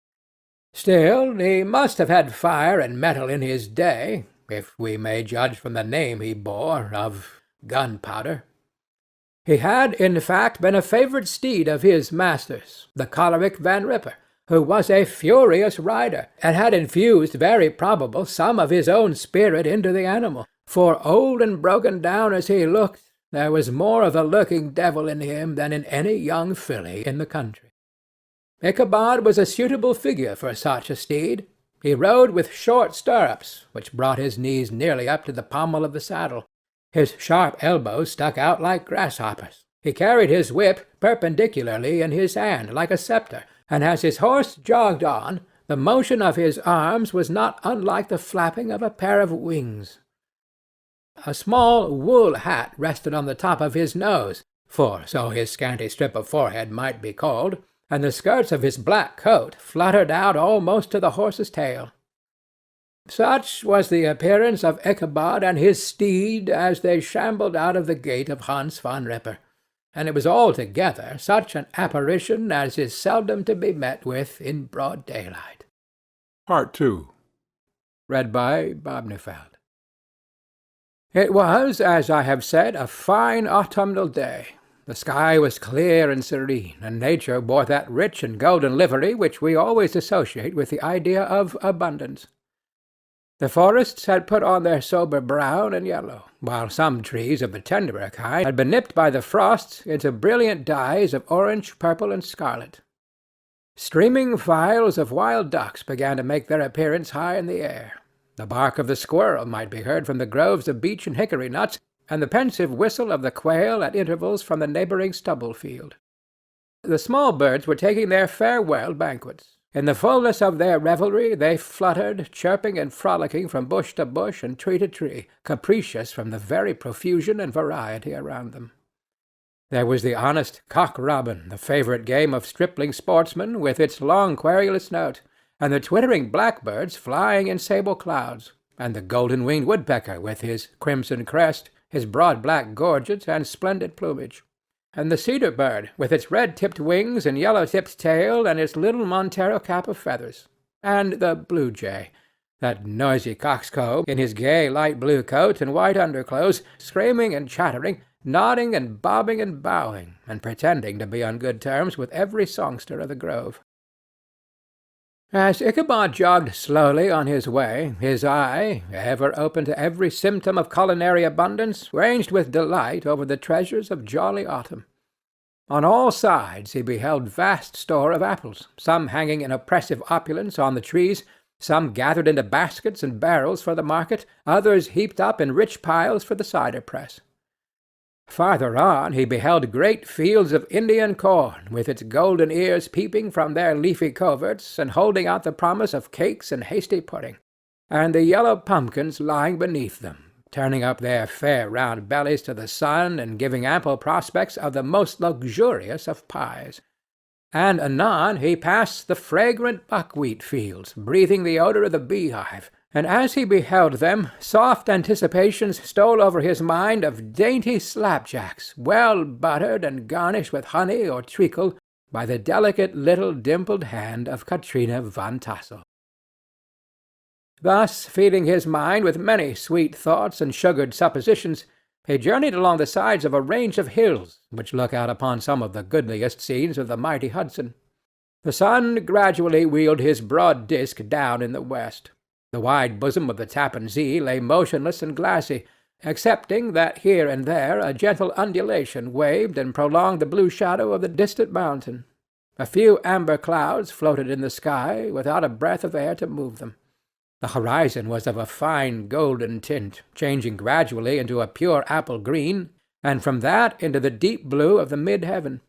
[SPEAKER 1] Still, he must have had fire and metal in his day, if we may judge from the name he bore of Gunpowder. He had, in fact, been a favourite steed of his master's, the choleric Van Ripper, who was a furious rider, and had infused, very probable, some of his own spirit into the animal, for, old and broken down as he looked, there was more of the lurking devil in him than in any young filly in the country. Ichabod was a suitable figure for such a steed. He rode with short stirrups, which brought his knees nearly up to the pommel of the saddle. His sharp elbows stuck out like grasshoppers. He carried his whip perpendicularly in his hand, like a sceptre, and as his horse jogged on, the motion of his arms was not unlike the flapping of a pair of wings. A small wool hat rested on the top of his nose, for so his scanty strip of forehead might be called, and the skirts of his black coat fluttered out almost to the horse's tail. Such was the appearance of Ichabod and his steed as they shambled out of the gate of Hans Van Ripper, and it was altogether such an apparition as is seldom to be met with in broad daylight.
[SPEAKER 2] Part 2.
[SPEAKER 1] Read by Bob Neufeld. It was, as I have said, a fine autumnal day. The sky was clear and serene, and nature wore that rich and golden livery which we always associate with the idea of abundance. The forests had put on their sober brown and yellow, while some trees of the tenderer kind had been nipped by the frosts into brilliant dyes of orange, purple, and scarlet. Streaming files of wild ducks began to make their appearance high in the air. The bark of the squirrel might be heard from the groves of beech and hickory nuts, and the pensive whistle of the quail at intervals from the neighbouring stubble-field. The small birds were taking their farewell banquets. In the fullness of their revelry they fluttered, chirping and frolicking from bush to bush and tree to tree, capricious from the very profusion and variety around them. There was the honest cock-robin, the favourite game of stripling sportsmen, with its long querulous note, and the twittering blackbirds flying in sable clouds, and the golden-winged woodpecker with his crimson crest, his broad black gorget and splendid plumage, and the cedar-bird with its red-tipped wings and yellow-tipped tail and its little Montero cap of feathers, and the blue-jay, that noisy coxcomb, in his gay light-blue coat and white underclothes, screaming and chattering, nodding and bobbing and bowing, and pretending to be on good terms with every songster of the grove. As Ichabod jogged slowly on his way, his eye, ever open to every symptom of culinary abundance, ranged with delight over the treasures of jolly autumn. On all sides he beheld vast store of apples, some hanging in oppressive opulence on the trees, some gathered into baskets and barrels for the market, others heaped up in rich piles for the cider press. Farther on he beheld great fields of Indian corn, with its golden ears peeping from their leafy coverts, and holding out the promise of cakes and hasty pudding, and the yellow pumpkins lying beneath them, turning up their fair round bellies to the sun, and giving ample prospects of the most luxurious of pies. And anon he passed the fragrant buckwheat fields, breathing the odour of the beehive, and as he beheld them, soft anticipations stole over his mind of dainty slapjacks, well buttered and garnished with honey or treacle by the delicate little dimpled hand of Katrina Van Tassel. Thus, feeding his mind with many sweet thoughts and sugared suppositions, he journeyed along the sides of a range of hills which look out upon some of the goodliest scenes of the mighty Hudson. The sun gradually wheeled his broad disk down in the west. The wide bosom of the Tappan Zee lay motionless and glassy, excepting that here and there a gentle undulation waved and prolonged the blue shadow of the distant mountain. A few amber clouds floated in the sky, without a breath of air to move them. The horizon was of a fine golden tint, changing gradually into a pure apple green, and from that into the deep blue of the mid-heaven.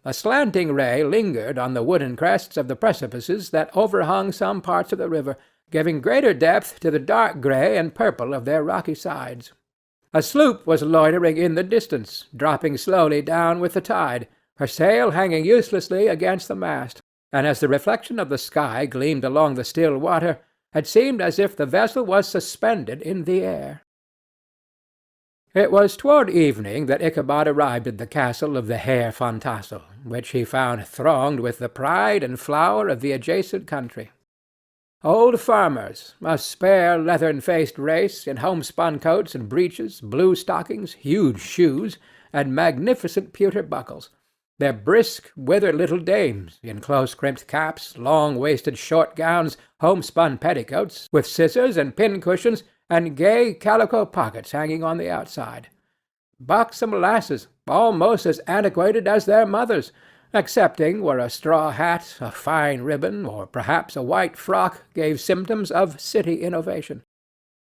[SPEAKER 1] A slanting ray lingered on the wooden crests of the precipices that overhung some parts of the river, giving greater depth to the dark grey and purple of their rocky sides. A sloop was loitering in the distance, dropping slowly down with the tide, her sail hanging uselessly against the mast, and as the reflection of the sky gleamed along the still water, it seemed as if the vessel was suspended in the air. It was toward evening that Ichabod arrived at the castle of the Herr von Tassel, which he found thronged with the pride and flower of the adjacent country. Old farmers, a spare leathern-faced race, in homespun coats and breeches, blue stockings, huge shoes, and magnificent pewter buckles. Their brisk, withered little dames, in close-crimped caps, long-waisted short gowns, homespun petticoats, with scissors and pin-cushions, and gay calico pockets hanging on the outside. Buxom lasses, almost as antiquated as their mothers, excepting where a straw hat, a fine ribbon, or perhaps a white frock gave symptoms of city innovation.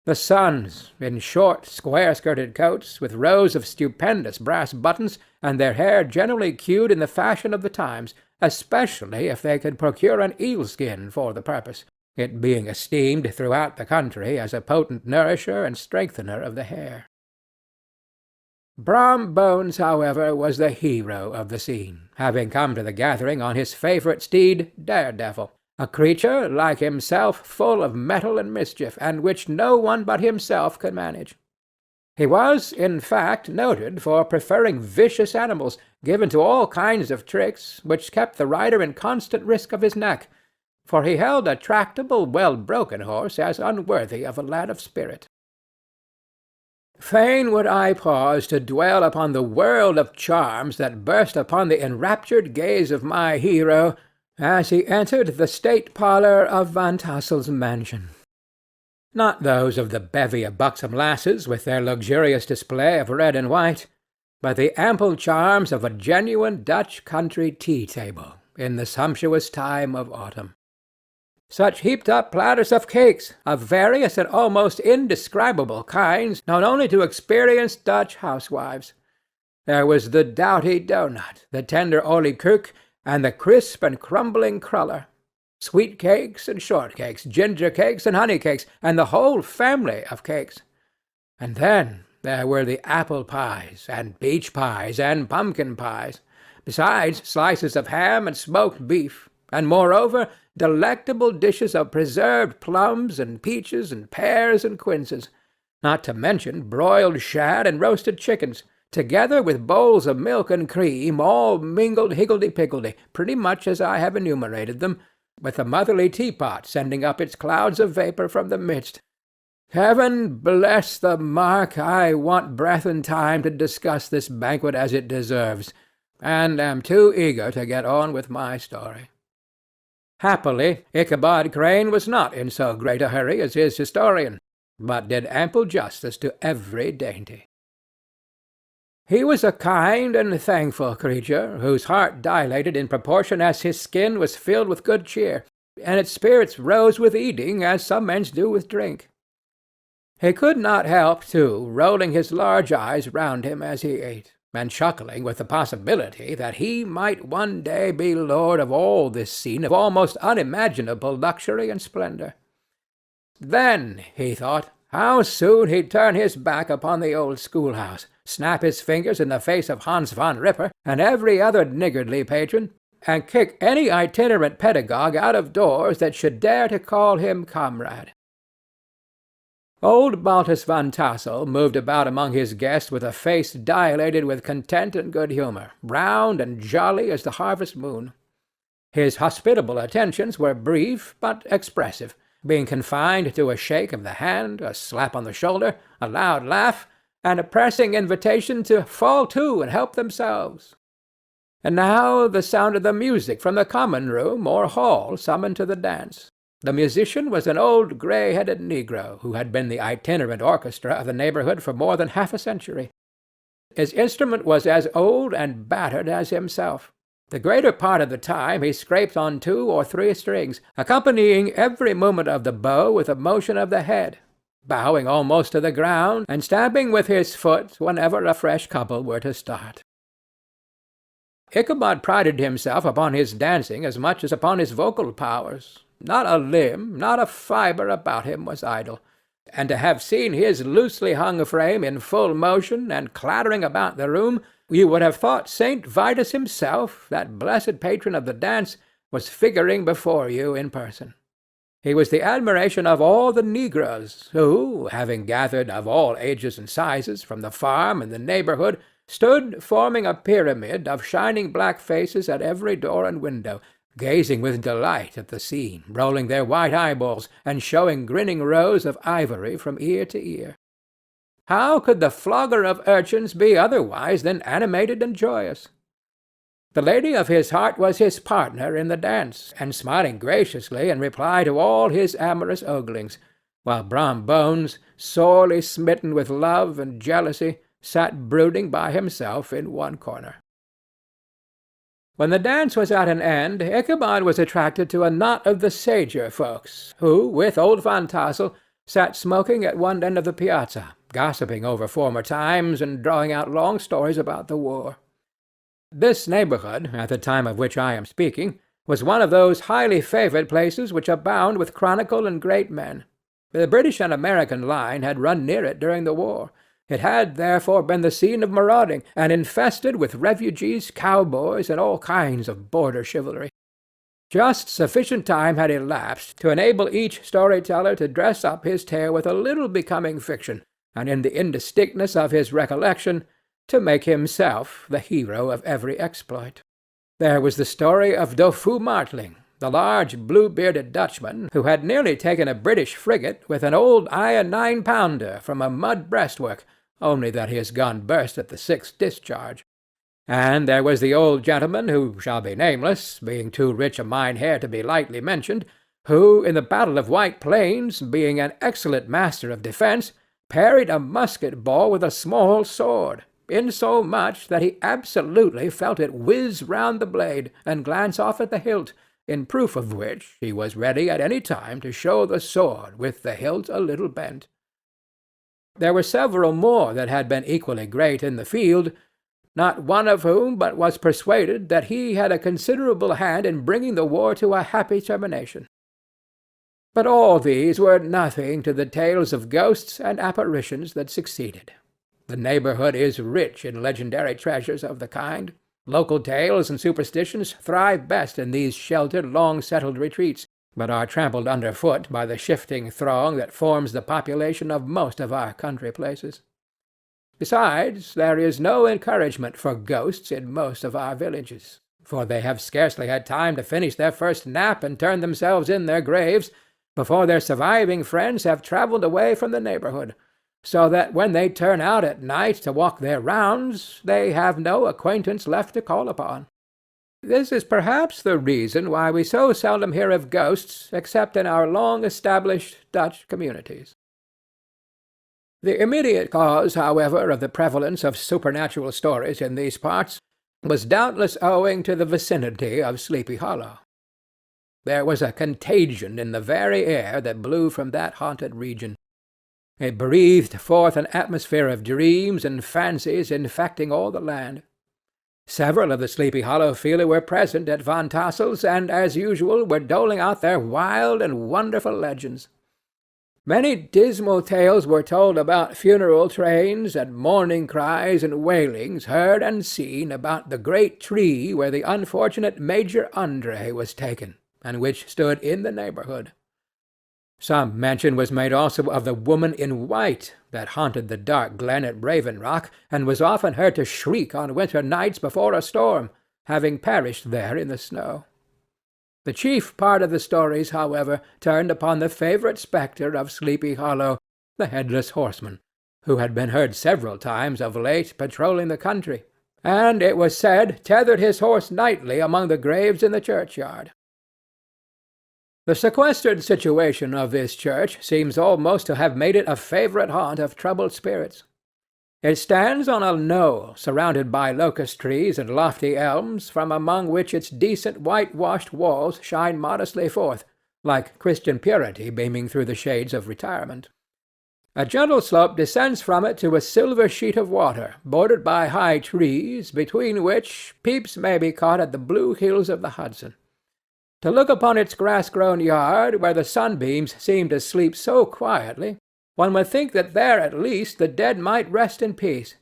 [SPEAKER 1] The sons, in short, square-skirted coats, with rows of stupendous brass buttons, and their hair generally queued in the fashion of the times, especially if they could procure an eel-skin for the purpose, it being esteemed throughout the country as a potent nourisher and strengthener of the hair. Brom Bones, however, was the hero of the scene, having come to the gathering on his favourite steed, Daredevil, a creature, like himself, full of mettle and mischief, and which no one but himself could manage. He was, in fact, noted for preferring vicious animals, given to all kinds of tricks, which kept the rider in constant risk of his neck, for he held a tractable, well-broken horse as unworthy of a lad of spirit. Fain would I pause to dwell upon the world of charms that burst upon the enraptured gaze of my hero as he entered the state parlour of Van Tassel's mansion. Not those of the bevy of buxom lasses with their luxurious display of red and white, but the ample charms of a genuine Dutch country tea-table in the sumptuous time of autumn. Such heaped-up platters of cakes, of various and almost indescribable kinds, known only to experienced Dutch housewives. There was the doughty doughnut, the tender olykoek, and the crisp and crumbling cruller, sweet cakes and short cakes, ginger cakes and honey cakes, and the whole family of cakes. And then there were the apple pies, and peach pies, and pumpkin pies, besides slices of ham and smoked beef, and moreover delectable dishes of preserved plums and peaches and pears and quinces, not to mention broiled shad and roasted chickens, together with bowls of milk and cream, all mingled higgledy-piggledy, pretty much as I have enumerated them, with the motherly teapot sending up its clouds of vapour from the midst. Heaven bless the mark! I want breath and time to discuss this banquet as it deserves, and am too eager to get on with my story. Happily, Ichabod Crane was not in so great a hurry as his historian, but did ample justice to every dainty. He was a kind and thankful creature, whose heart dilated in proportion as his skin was filled with good cheer, and its spirits rose with eating as some men's do with drink. He could not help, too, rolling his large eyes round him as he ate, and chuckling with the possibility that he might one day be lord of all this scene of almost unimaginable luxury and splendor. Then, he thought, how soon he'd turn his back upon the old schoolhouse, snap his fingers in the face of Hans von Ripper and every other niggardly patron, and kick any itinerant pedagogue out of doors that should dare to call him comrade. Old Baltus van Tassel moved about among his guests with a face dilated with content and good humour, round and jolly as the harvest moon. His hospitable attentions were brief but expressive, being confined to a shake of the hand, a slap on the shoulder, a loud laugh, and a pressing invitation to fall to and help themselves. And now the sound of the music from the common room or hall summoned to the dance. The musician was an old grey-headed negro, who had been the itinerant orchestra of the neighbourhood for more than half a century. His instrument was as old and battered as himself. The greater part of the time he scraped on 2 or 3 strings, accompanying every movement of the bow with a motion of the head, bowing almost to the ground, and stamping with his foot whenever a fresh couple were to start. Ichabod prided himself upon his dancing as much as upon his vocal powers. Not a limb, not a fibre about him was idle, and to have seen his loosely hung frame in full motion and clattering about the room, you would have thought St. Vitus himself, that blessed patron of the dance, was figuring before you in person. He was the admiration of all the negroes, who, having gathered of all ages and sizes from the farm and the neighborhood, stood forming a pyramid of shining black faces at every door and window, gazing with delight at the scene, rolling their white eyeballs, and showing grinning rows of ivory from ear to ear. How could the flogger of urchins be otherwise than animated and joyous? The lady of his heart was his partner in the dance, and smiling graciously in reply to all his amorous oglings, while Brom Bones, sorely smitten with love and jealousy, sat brooding by himself in one corner. When the dance was at an end, Ichabod was attracted to a knot of the sager folks, who, with old Van Tassel, sat smoking at one end of the piazza, gossiping over former times and drawing out long stories about the war. This neighborhood, at the time of which I am speaking, was one of those highly favored places which abound with chronicle and great men. The British and American line had run near it during the war. It had, therefore, been the scene of marauding, and infested with refugees, cowboys, and all kinds of border chivalry. Just sufficient time had elapsed to enable each story-teller to dress up his tale with a little becoming fiction, and in the indistinctness of his recollection, to make himself the hero of every exploit. There was the story of Dofu Martling, the large blue-bearded Dutchman who had nearly taken a British frigate with an old iron 9-pounder from a mud breastwork, only that his gun burst at the 6th discharge. And there was the old gentleman who shall be nameless, being too rich a Mynheer to be lightly mentioned, who, in the Battle of White Plains, being an excellent master of defence, parried a musket ball with a small sword, insomuch that he absolutely felt it whiz round the blade and glance off at the hilt, in proof of which he was ready at any time to show the sword with the hilt a little bent. There were several more that had been equally great in the field, not one of whom but was persuaded that he had a considerable hand in bringing the war to a happy termination. But all these were nothing to the tales of ghosts and apparitions that succeeded. The neighborhood is rich in legendary treasures of the kind. Local tales and superstitions thrive best in these sheltered, long-settled retreats, but are trampled underfoot by the shifting throng that forms the population of most of our country places. Besides, there is no encouragement for ghosts in most of our villages, for they have scarcely had time to finish their first nap and turn themselves in their graves before their surviving friends have travelled away from the neighborhood, so that when they turn out at night to walk their rounds, they have no acquaintance left to call upon. This is perhaps the reason why we so seldom hear of ghosts except in our long-established Dutch communities. The immediate cause, however, of the prevalence of supernatural stories in these parts was doubtless owing to the vicinity of Sleepy Hollow. There was a contagion in the very air that blew from that haunted region. It breathed forth an atmosphere of dreams and fancies infecting all the land. Several of the Sleepy Hollow feeler were present at Van Tassel's, and, as usual, were doling out their wild and wonderful legends. Many dismal tales were told about funeral trains, and mourning cries and wailings heard and seen about the great tree where the unfortunate Major Andre was taken, and which stood in the neighborhood. Some mention was made also of the woman in white that haunted the dark glen at Raven Rock, and was often heard to shriek on winter nights before a storm, having perished there in the snow. The chief part of the stories, however, turned upon the favourite spectre of Sleepy Hollow, the Headless Horseman, who had been heard several times of late patrolling the country, and, it was said, tethered his horse nightly among the graves in the churchyard. The sequestered situation of this church seems almost to have made it a favourite haunt of troubled spirits. It stands on a knoll surrounded by locust trees and lofty elms, from among which its decent whitewashed walls shine modestly forth, like Christian purity beaming through the shades of retirement. A gentle slope descends from it to a silver sheet of water, bordered by high trees, between which peeps may be caught at the blue hills of the Hudson. To look upon its grass-grown yard, where the sunbeams seem to sleep so quietly, one would think that there at least the dead might rest in peace.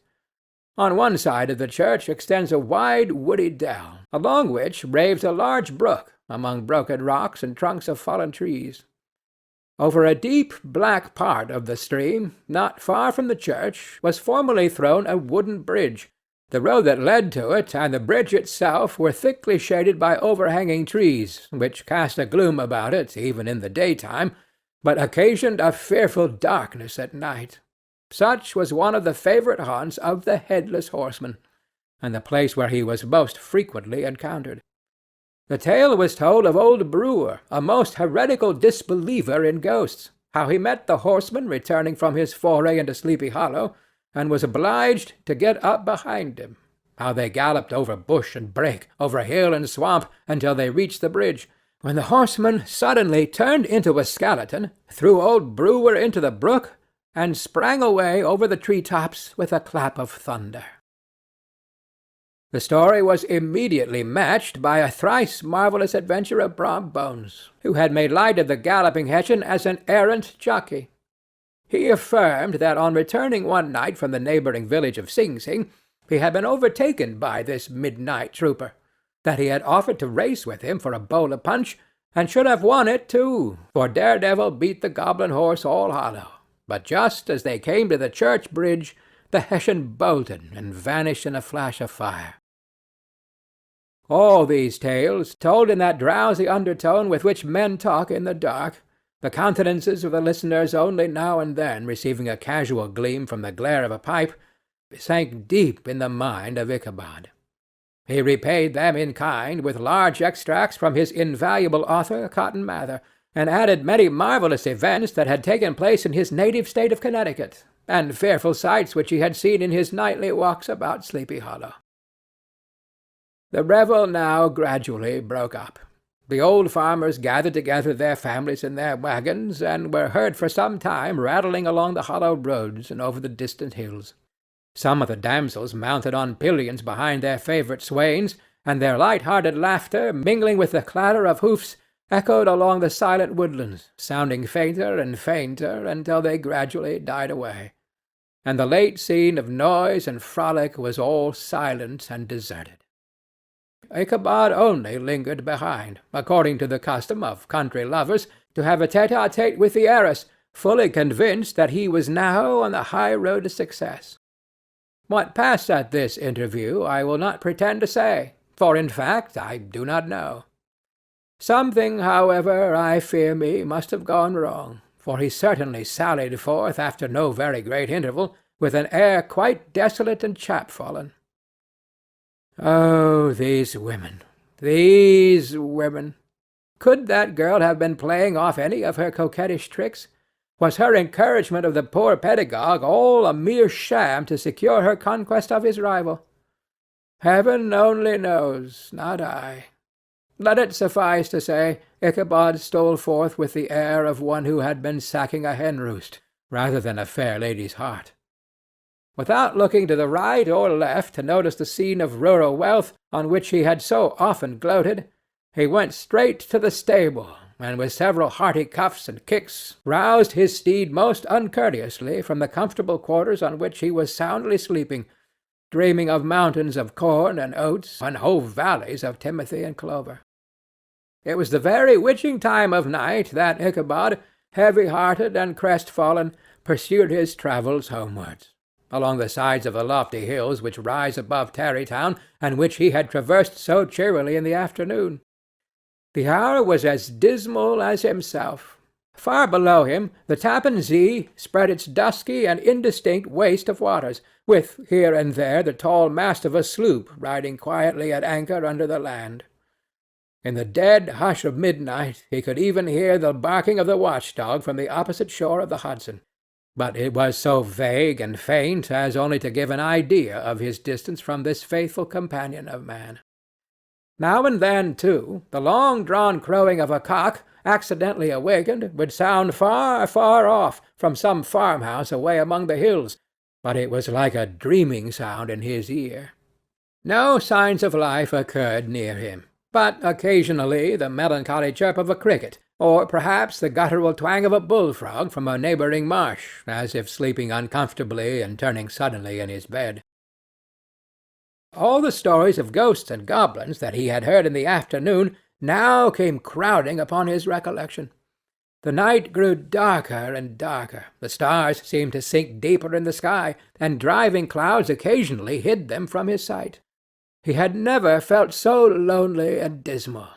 [SPEAKER 1] On one side of the church extends a wide woody dell, along which raves a large brook among broken rocks and trunks of fallen trees. Over a deep black part of the stream, not far from the church, was formerly thrown a wooden bridge. The road that led to it and the bridge itself were thickly shaded by overhanging trees, which cast a gloom about it even in the daytime, but occasioned a fearful darkness at night. Such was one of the favourite haunts of the headless horseman, and the place where he was most frequently encountered. The tale was told of old Brewer, a most heretical disbeliever in ghosts, how he met the horseman returning from his foray into Sleepy Hollow, and was obliged to get up behind him, how they galloped over bush and brake, over hill and swamp, until they reached the bridge, when the horseman suddenly turned into a skeleton, threw old Brewer into the brook, and sprang away over the tree-tops with a clap of thunder. The story was immediately matched by a thrice marvellous adventure of Brom Bones, who had made light of the galloping Hessian as an errant jockey. He affirmed that on returning one night from the neighbouring village of Sing Sing, he had been overtaken by this midnight trooper, that he had offered to race with him for a bowl of punch, and should have won it too, for Daredevil beat the goblin horse all hollow. But just as they came to the church bridge, the Hessian bolted and vanished in a flash of fire. All these tales, told in that drowsy undertone with which men talk in the dark, the countenances of the listeners only now and then receiving a casual gleam from the glare of a pipe, sank deep in the mind of Ichabod. He repaid them in kind with large extracts from his invaluable author, Cotton Mather, and added many marvellous events that had taken place in his native state of Connecticut, and fearful sights which he had seen in his nightly walks about Sleepy Hollow. The revel now gradually broke up. The old farmers gathered together their families in their wagons, and were heard for some time rattling along the hollow roads and over the distant hills. Some of the damsels mounted on pillions behind their favourite swains, and their light-hearted laughter, mingling with the clatter of hoofs, echoed along the silent woodlands, sounding fainter and fainter until they gradually died away, and the late scene of noise and frolic was all silent and deserted. Ichabod only lingered behind, according to the custom of country lovers, to have a tete-a-tete with the heiress, fully convinced that he was now on the high road to success. What passed at this interview I will not pretend to say, for in fact I do not know. Something, however, I fear me, must have gone wrong, for he certainly sallied forth after no very great interval, with an air quite desolate and chapfallen. Oh, these women! These women! Could that girl have been playing off any of her coquettish tricks? Was her encouragement of the poor pedagogue all a mere sham to secure her conquest of his rival? Heaven only knows, not I. Let it suffice to say, Ichabod stole forth with the air of one who had been sacking a hen-roost, rather than a fair lady's heart. Without looking to the right or left to notice the scene of rural wealth on which he had so often gloated, he went straight to the stable, and with several hearty cuffs and kicks roused his steed most uncourteously from the comfortable quarters on which he was soundly sleeping, dreaming of mountains of corn and oats, and whole valleys of timothy and clover. It was the very witching time of night that Ichabod, heavy-hearted and crestfallen, pursued his travels homewards, along the sides of the lofty hills which rise above Tarrytown, and which he had traversed so cheerily in the afternoon. The hour was as dismal as himself. Far below him the Tappan Zee spread its dusky and indistinct waste of waters, with here and there the tall mast of a sloop riding quietly at anchor under the land. In the dead hush of midnight he could even hear the barking of the watch-dog from the opposite shore of the Hudson, but it was so vague and faint as only to give an idea of his distance from this faithful companion of man. Now and then, too, the long-drawn crowing of a cock, accidentally awakened, would sound far, far off, from some farmhouse away among the hills, but it was like a dreaming sound in his ear. No signs of life occurred near him, but occasionally the melancholy chirp of a cricket, or perhaps the guttural twang of a bullfrog from a neighbouring marsh, as if sleeping uncomfortably and turning suddenly in his bed. All the stories of ghosts and goblins that he had heard in the afternoon now came crowding upon his recollection. The night grew darker and darker, the stars seemed to sink deeper in the sky, and driving clouds occasionally hid them from his sight. He had never felt so lonely and dismal.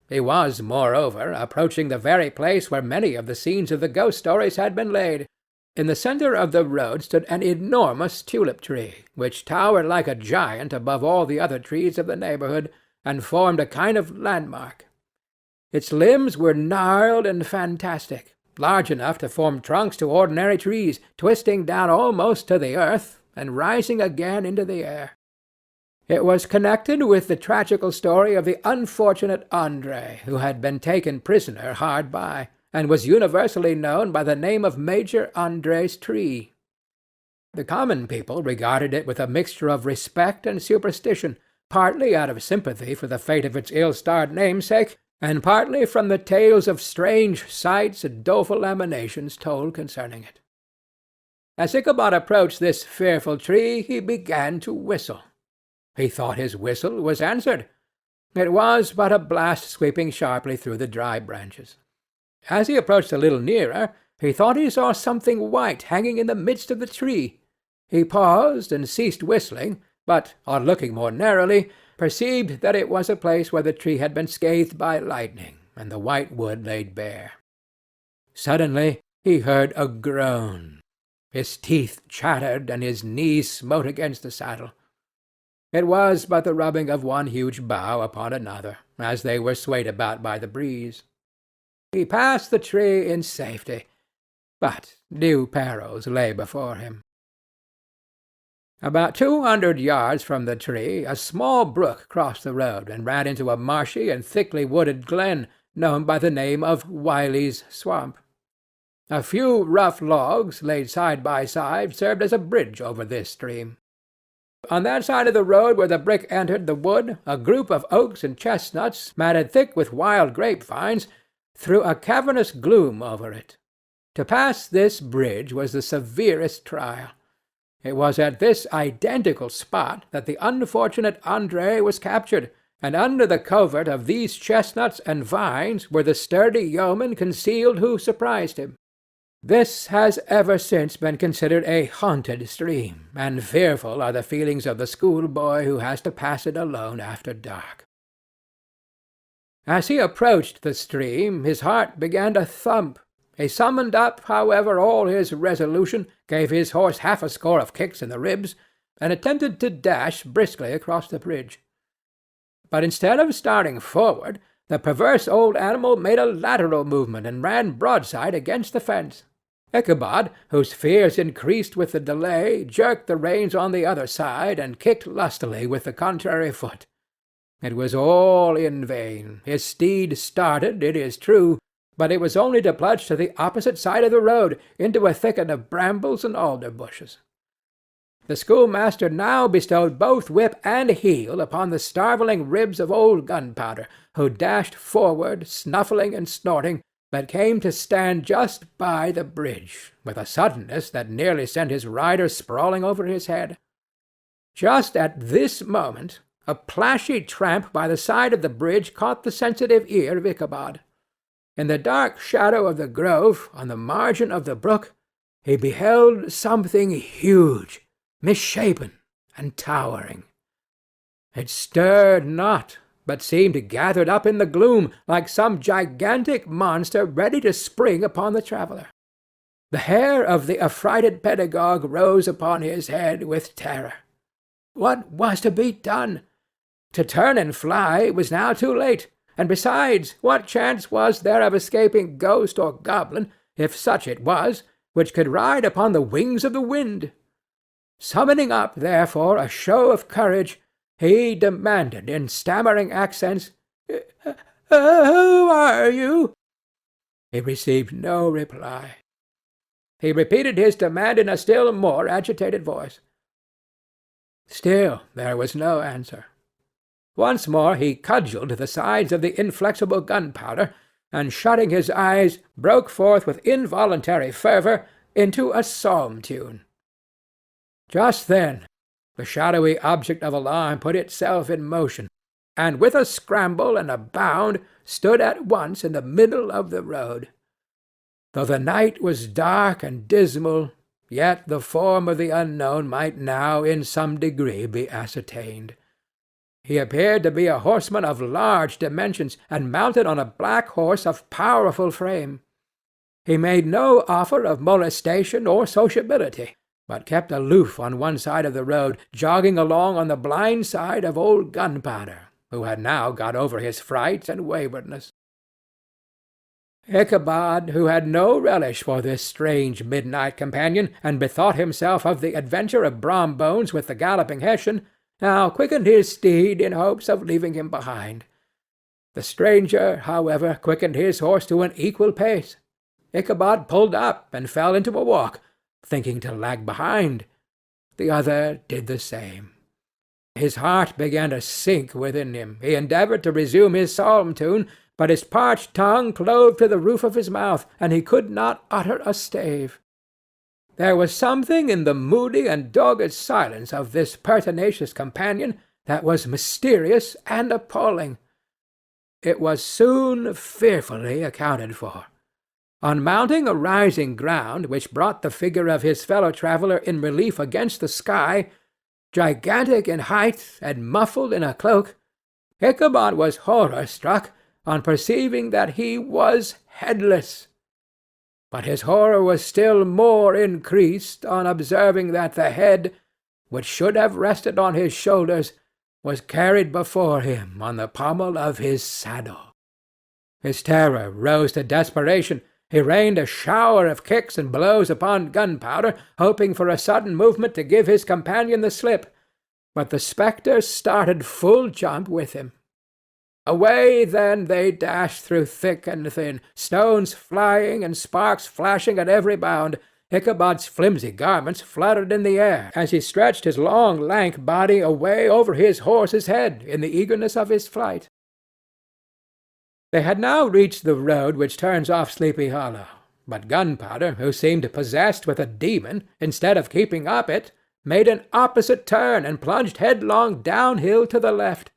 [SPEAKER 1] He was, moreover, approaching the very place where many of the scenes of the ghost stories had been laid. In the centre of the road stood an enormous tulip-tree, which towered like a giant above all the other trees of the neighbourhood, and formed a kind of landmark. Its limbs were gnarled and fantastic, large enough to form trunks to ordinary trees, twisting down almost to the earth, and rising again into the air. It was connected with the tragical story of the unfortunate Andre, who had been taken prisoner hard by, and was universally known by the name of Major Andre's tree. The common people regarded it with a mixture of respect and superstition, partly out of sympathy for the fate of its ill-starred namesake, and partly from the tales of strange sights and doleful emanations told concerning it. As Ichabod approached this fearful tree, he began to whistle. He thought his whistle was answered. It was but a blast sweeping sharply through the dry branches. As he approached a little nearer, he thought he saw something white hanging in the midst of the tree. He paused and ceased whistling, but, on looking more narrowly, perceived that it was a place where the tree had been scathed by lightning, and the white wood laid bare. Suddenly he heard a groan. His teeth chattered, and his knees smote against the saddle. It was but the rubbing of one huge bough upon another, as they were swayed about by the breeze. He passed the tree in safety, but new perils lay before him. About 200 yards from the tree, a small brook crossed the road and ran into a marshy and thickly wooded glen known by the name of Wiley's Swamp. A few rough logs, laid side by side, served as a bridge over this stream. On that side of the road where the brick entered the wood, a group of oaks and chestnuts, matted thick with wild grapevines, threw a cavernous gloom over it. To pass this bridge was the severest trial. It was at this identical spot that the unfortunate Andre was captured, and under the covert of these chestnuts and vines were the sturdy yeomen concealed who surprised him. This has ever since been considered a haunted stream, and fearful are the feelings of the schoolboy who has to pass it alone after dark. As he approached the stream, his heart began to thump. He summoned up, however, all his resolution, gave his horse half a score of kicks in the ribs, and attempted to dash briskly across the bridge. But instead of starting forward, the perverse old animal made a lateral movement and ran broadside against the fence. Ichabod, whose fears increased with the delay, jerked the reins on the other side, and kicked lustily with the contrary foot. It was all in vain. His steed started, it is true, but it was only to plunge to the opposite side of the road, into a thicket of brambles and alder bushes. The schoolmaster now bestowed both whip and heel upon the starveling ribs of old Gunpowder, who dashed forward, snuffling and snorting, but came to stand just by the bridge, with a suddenness that nearly sent his rider sprawling over his head. Just at this moment, a plashy tramp by the side of the bridge caught the sensitive ear of Ichabod. In the dark shadow of the grove, on the margin of the brook, he beheld something huge, misshapen, and towering. It stirred not, but seemed gathered up in the gloom, like some gigantic monster ready to spring upon the traveller. The hair of the affrighted pedagogue rose upon his head with terror. What was to be done? To turn and fly was now too late, and besides, what chance was there of escaping ghost or goblin, if such it was, which could ride upon the wings of the wind? Summoning up, therefore, a show of courage, he demanded in stammering accents, "Who are you?" He received no reply. He repeated his demand in a still more agitated voice. Still there was no answer. Once more he cudgelled the sides of the inflexible Gunpowder, and shutting his eyes, broke forth with involuntary fervour into a psalm tune. Just then the shadowy object of alarm put itself in motion, and with a scramble and a bound stood at once in the middle of the road. Though the night was dark and dismal, yet the form of the unknown might now in some degree be ascertained. He appeared to be a horseman of large dimensions, and mounted on a black horse of powerful frame. He made no offer of molestation or sociability, but kept aloof on one side of the road, jogging along on the blind side of old Gunpowder, who had now got over his fright and waywardness. Ichabod, who had no relish for this strange midnight companion, and bethought himself of the adventure of Brom Bones with the galloping Hessian, now quickened his steed in hopes of leaving him behind. The stranger, however, quickened his horse to an equal pace. Ichabod pulled up and fell into a walk, thinking to lag behind. The other did the same. His heart began to sink within him. He endeavoured to resume his psalm tune, but his parched tongue clove to the roof of his mouth, and he could not utter a stave. There was something in the moody and dogged silence of this pertinacious companion that was mysterious and appalling. It was soon fearfully accounted for. On mounting a rising ground which brought the figure of his fellow-traveller in relief against the sky, gigantic in height and muffled in a cloak, Ichabod was horror-struck on perceiving that he was headless. But his horror was still more increased on observing that the head, which should have rested on his shoulders, was carried before him on the pommel of his saddle. His terror rose to desperation. He rained a shower of kicks and blows upon Gunpowder, hoping for a sudden movement to give his companion the slip, but the spectre started full jump with him. Away then they dashed through thick and thin, stones flying and sparks flashing at every bound. Ichabod's flimsy garments fluttered in the air as he stretched his long, lank body away over his horse's head in the eagerness of his flight. They had now reached the road which turns off Sleepy Hollow, but Gunpowder, who seemed possessed with a demon, instead of keeping up it, made an opposite turn and plunged headlong downhill to the left.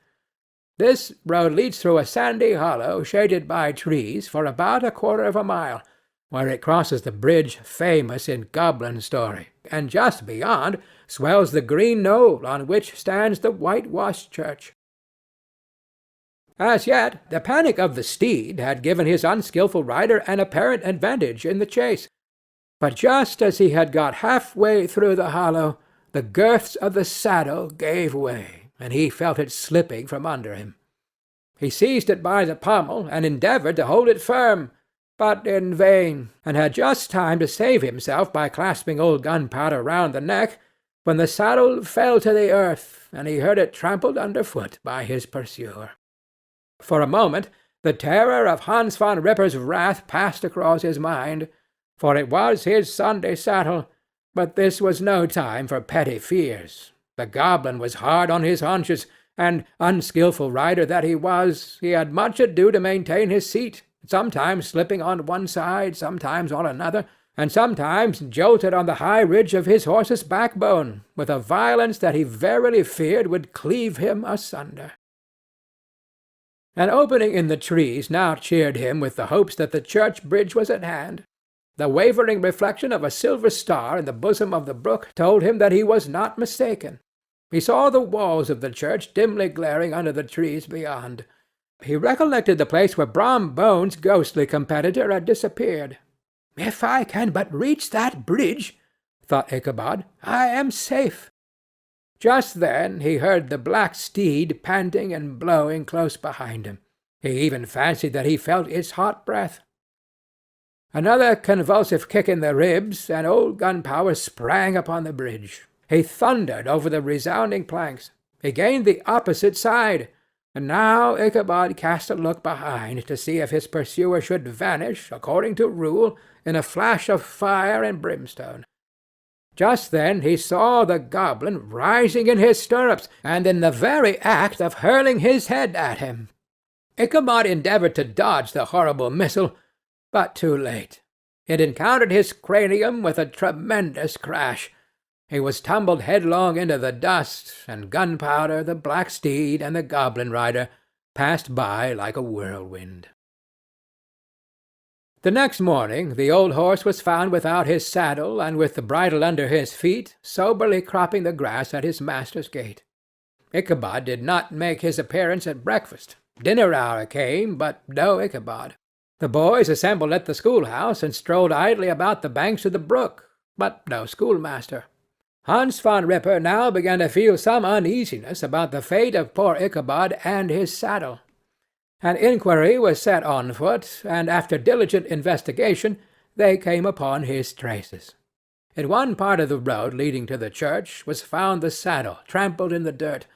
[SPEAKER 1] This road leads through a sandy hollow shaded by trees for about 1/4 of a mile, where it crosses the bridge famous in goblin story, and just beyond swells the green knoll on which stands the whitewashed church. As yet, the panic of the steed had given his unskilful rider an apparent advantage in the chase, but just as he had got half-way through the hollow, the girths of the saddle gave way, and he felt it slipping from under him. He seized it by the pommel and endeavoured to hold it firm, but in vain, and had just time to save himself by clasping old Gunpowder round the neck, when the saddle fell to the earth, and he heard it trampled underfoot by his pursuer. For a moment the terror of Hans Van Ripper's wrath passed across his mind, for it was his Sunday saddle, but this was no time for petty fears. The goblin was hard on his haunches, and, unskilful rider that he was, he had much ado to maintain his seat, sometimes slipping on one side, sometimes on another, and sometimes jolted on the high ridge of his horse's backbone, with a violence that he verily feared would cleave him asunder. An opening in the trees now cheered him with the hopes that the church bridge was at hand. The wavering reflection of a silver star in the bosom of the brook told him that he was not mistaken. He saw the walls of the church dimly glaring under the trees beyond. He recollected the place where Brom Bones's ghostly competitor had disappeared. "If I can but reach that bridge," thought Ichabod, "I am safe." Just then he heard the black steed panting and blowing close behind him. He even fancied that he felt its hot breath. Another convulsive kick in the ribs, and old Gunpowder sprang upon the bridge. He thundered over the resounding planks. He gained the opposite side, and now Ichabod cast a look behind to see if his pursuer should vanish, according to rule, in a flash of fire and brimstone. Just then he saw the goblin rising in his stirrups, and in the very act of hurling his head at him. Ichabod endeavoured to dodge the horrible missile, but too late. It encountered his cranium with a tremendous crash. He was tumbled headlong into the dust, and Gunpowder, the black steed, and the goblin rider passed by like a whirlwind. The next morning the old horse was found without his saddle and with the bridle under his feet, soberly cropping the grass at his master's gate. Ichabod did not make his appearance at breakfast. Dinner hour came, but no Ichabod. The boys assembled at the schoolhouse and strolled idly about the banks of the brook, but no schoolmaster. Hans Van Ripper now began to feel some uneasiness about the fate of poor Ichabod and his saddle. An inquiry was set on foot, and after diligent investigation they came upon his traces. In one part of the road leading to the church was found the saddle trampled in the dirt.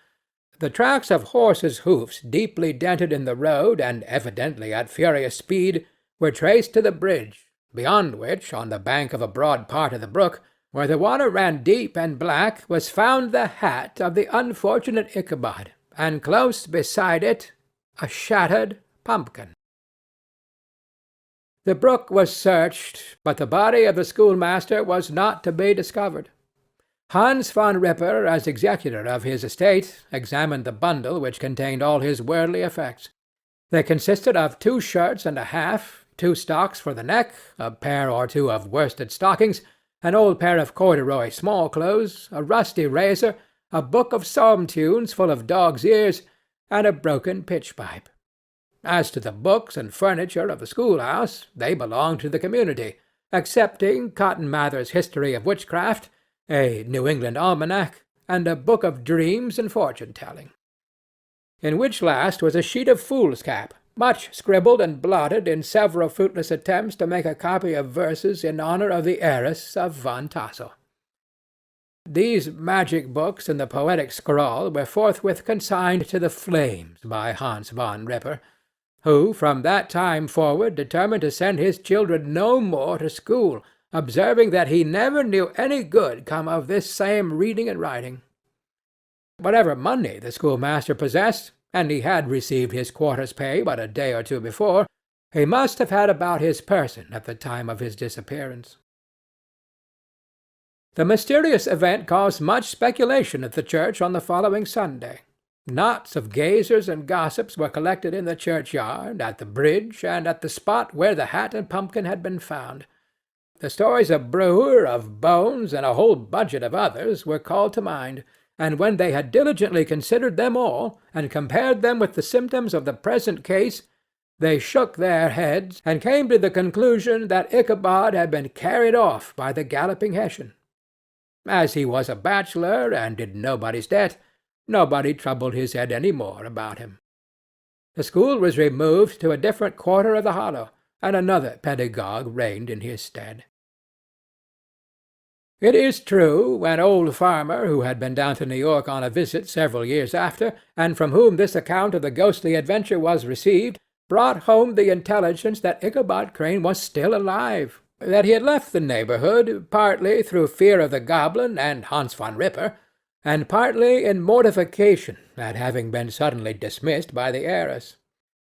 [SPEAKER 1] The tracks of horses' hoofs, deeply dented in the road and evidently at furious speed, were traced to the bridge, beyond which, on the bank of a broad part of the brook, where the water ran deep and black, was found the hat of the unfortunate Ichabod, and close beside it a shattered pumpkin. The brook was searched, but the body of the schoolmaster was not to be discovered. Hans Van Ripper, as executor of his estate, examined the bundle which contained all his worldly effects. They consisted of 2 shirts and a half, 2 stocks for the neck, a pair or 2 of worsted stockings, an old pair of corduroy small-clothes, a rusty razor, a book of psalm-tunes full of dog's ears, and a broken pitch-pipe. As to the books and furniture of the schoolhouse, they belonged to the community, excepting Cotton Mather's History of Witchcraft, a New England almanac, and a book of dreams and fortune-telling, in which last was a sheet of foolscap, much scribbled and blotted in several fruitless attempts to make a copy of verses in honor of the heiress of Van Tassel. These magic books and the poetic scrawl were forthwith consigned to the flames by Hans Van Ripper, who from that time forward determined to send his children no more to school, observing that he never knew any good come of this same reading and writing. Whatever money the schoolmaster possessed, and he had received his quarter's pay but a day or 2 before, he must have had about his person at the time of his disappearance. The mysterious event caused much speculation at the church on the following Sunday. Knots of gazers and gossips were collected in the churchyard, at the bridge, and at the spot where the hat and pumpkin had been found. The stories of Brewer, of Bones, and a whole budget of others were called to mind, and when they had diligently considered them all, and compared them with the symptoms of the present case, they shook their heads, and came to the conclusion that Ichabod had been carried off by the galloping Hessian. As he was a bachelor, and did nobody's debt, nobody troubled his head any more about him. The school was removed to a different quarter of the hollow, and another pedagogue reigned in his stead. It is true, an old farmer, who had been down to New York on a visit several years after, and from whom this account of the ghostly adventure was received, brought home the intelligence that Ichabod Crane was still alive, that he had left the neighborhood, partly through fear of the goblin and Hans Van Ripper, and partly in mortification at having been suddenly dismissed by the heiress;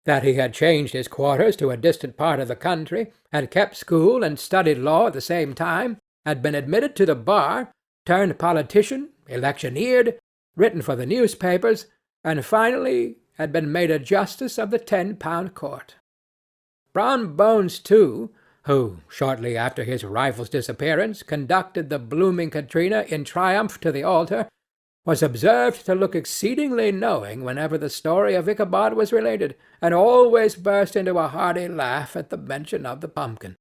[SPEAKER 1] that he had changed his quarters to a distant part of the country, had kept school and studied law at the same time, had been admitted to the bar, turned politician, electioneered, written for the newspapers, and finally had been made a justice of the 10-pound court. Brom Bones, too, who, shortly after his rival's disappearance, conducted the blooming Katrina in triumph to the altar, was observed to look exceedingly knowing whenever the story of Ichabod was related, and always burst into a hearty laugh at the mention of the pumpkin,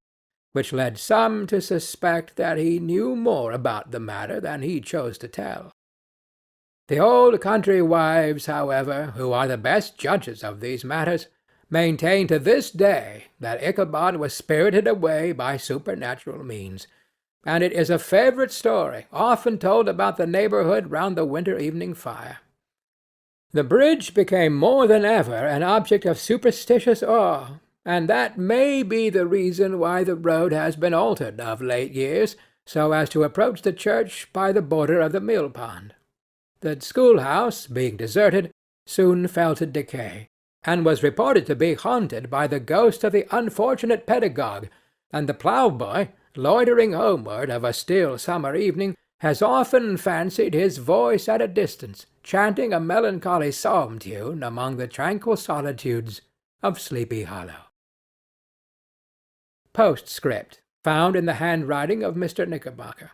[SPEAKER 1] which led some to suspect that he knew more about the matter than he chose to tell. The old country wives, however, who are the best judges of these matters, maintain to this day that Ichabod was spirited away by supernatural means, and it is a favourite story, often told about the neighbourhood round the winter evening fire. The bridge became more than ever an object of superstitious awe, and that may be the reason why the road has been altered of late years, so as to approach the church by the border of the mill-pond. The schoolhouse, being deserted, soon fell to decay, and was reported to be haunted by the ghost of the unfortunate pedagogue, and the ploughboy, loitering homeward of a still summer evening, has often fancied his voice at a distance, chanting a melancholy psalm-tune among the tranquil solitudes of Sleepy Hollow. postscript, found in the handwriting of Mr. Knickerbocker.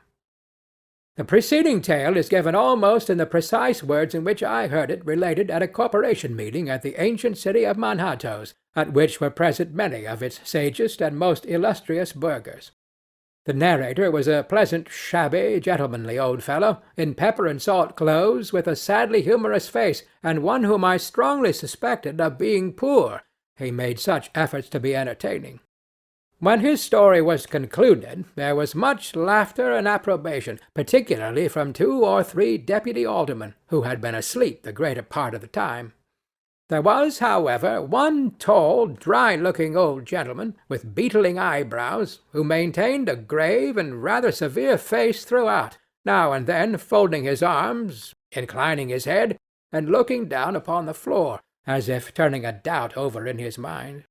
[SPEAKER 1] The preceding tale is given almost in the precise words in which I heard it related at a corporation meeting at the ancient city of Manhattoes, at which were present many of its sagest and most illustrious burghers. The narrator was a pleasant, shabby, gentlemanly old fellow, in pepper-and-salt clothes, with a sadly humorous face, and one whom I strongly suspected of being poor, he made such efforts to be entertaining. When his story was concluded, there was much laughter and approbation, particularly from 2 or 3 deputy aldermen, who had been asleep the greater part of the time. There was, however, one tall, dry-looking old gentleman, with beetling eyebrows, who maintained a grave and rather severe face throughout, now and then folding his arms, inclining his head, and looking down upon the floor, as if turning a doubt over in his mind.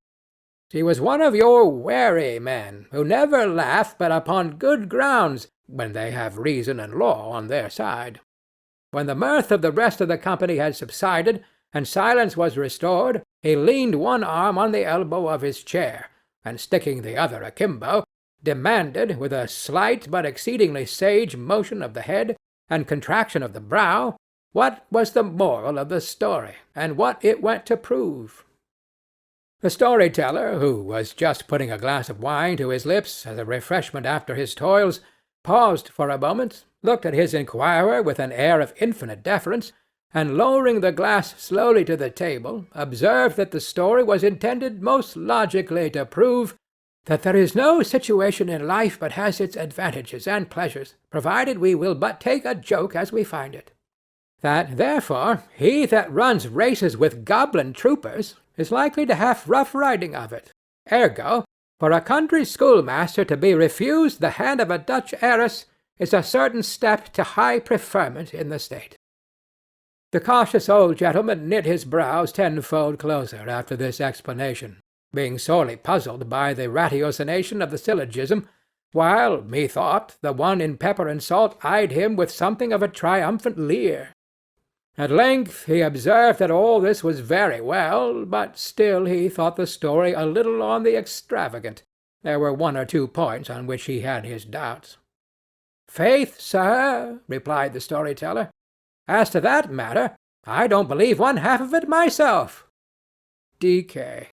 [SPEAKER 1] He was one of your wary men, who never laugh but upon good grounds, when they have reason and law on their side. When the mirth of the rest of the company had subsided, and silence was restored, he leaned one arm on the elbow of his chair, and sticking the other akimbo, demanded, with a slight but exceedingly sage motion of the head and contraction of the brow, what was the moral of the story, and what it went to prove. The story-teller, who was just putting a glass of wine to his lips as a refreshment after his toils, paused for a moment, looked at his inquirer with an air of infinite deference, and lowering the glass slowly to the table, observed that the story was intended most logically to prove that there is no situation in life but has its advantages and pleasures, provided we will but take a joke as we find it. That, therefore, he that runs races with goblin troopers is likely to have rough riding of it. Ergo, for a country schoolmaster to be refused the hand of a Dutch heiress is a certain step to high preferment in the state. The cautious old gentleman knit his brows tenfold closer after this explanation, being sorely puzzled by the ratiocination of the syllogism, while, methought, the one in pepper and salt eyed him with something of a triumphant leer. At length he observed that all this was very well, but still he thought the story a little on the extravagant. There were 1 or 2 points on which he had his doubts. "Faith, sir," replied the story-teller, "as to that matter, I don't believe one half of it myself." D.K.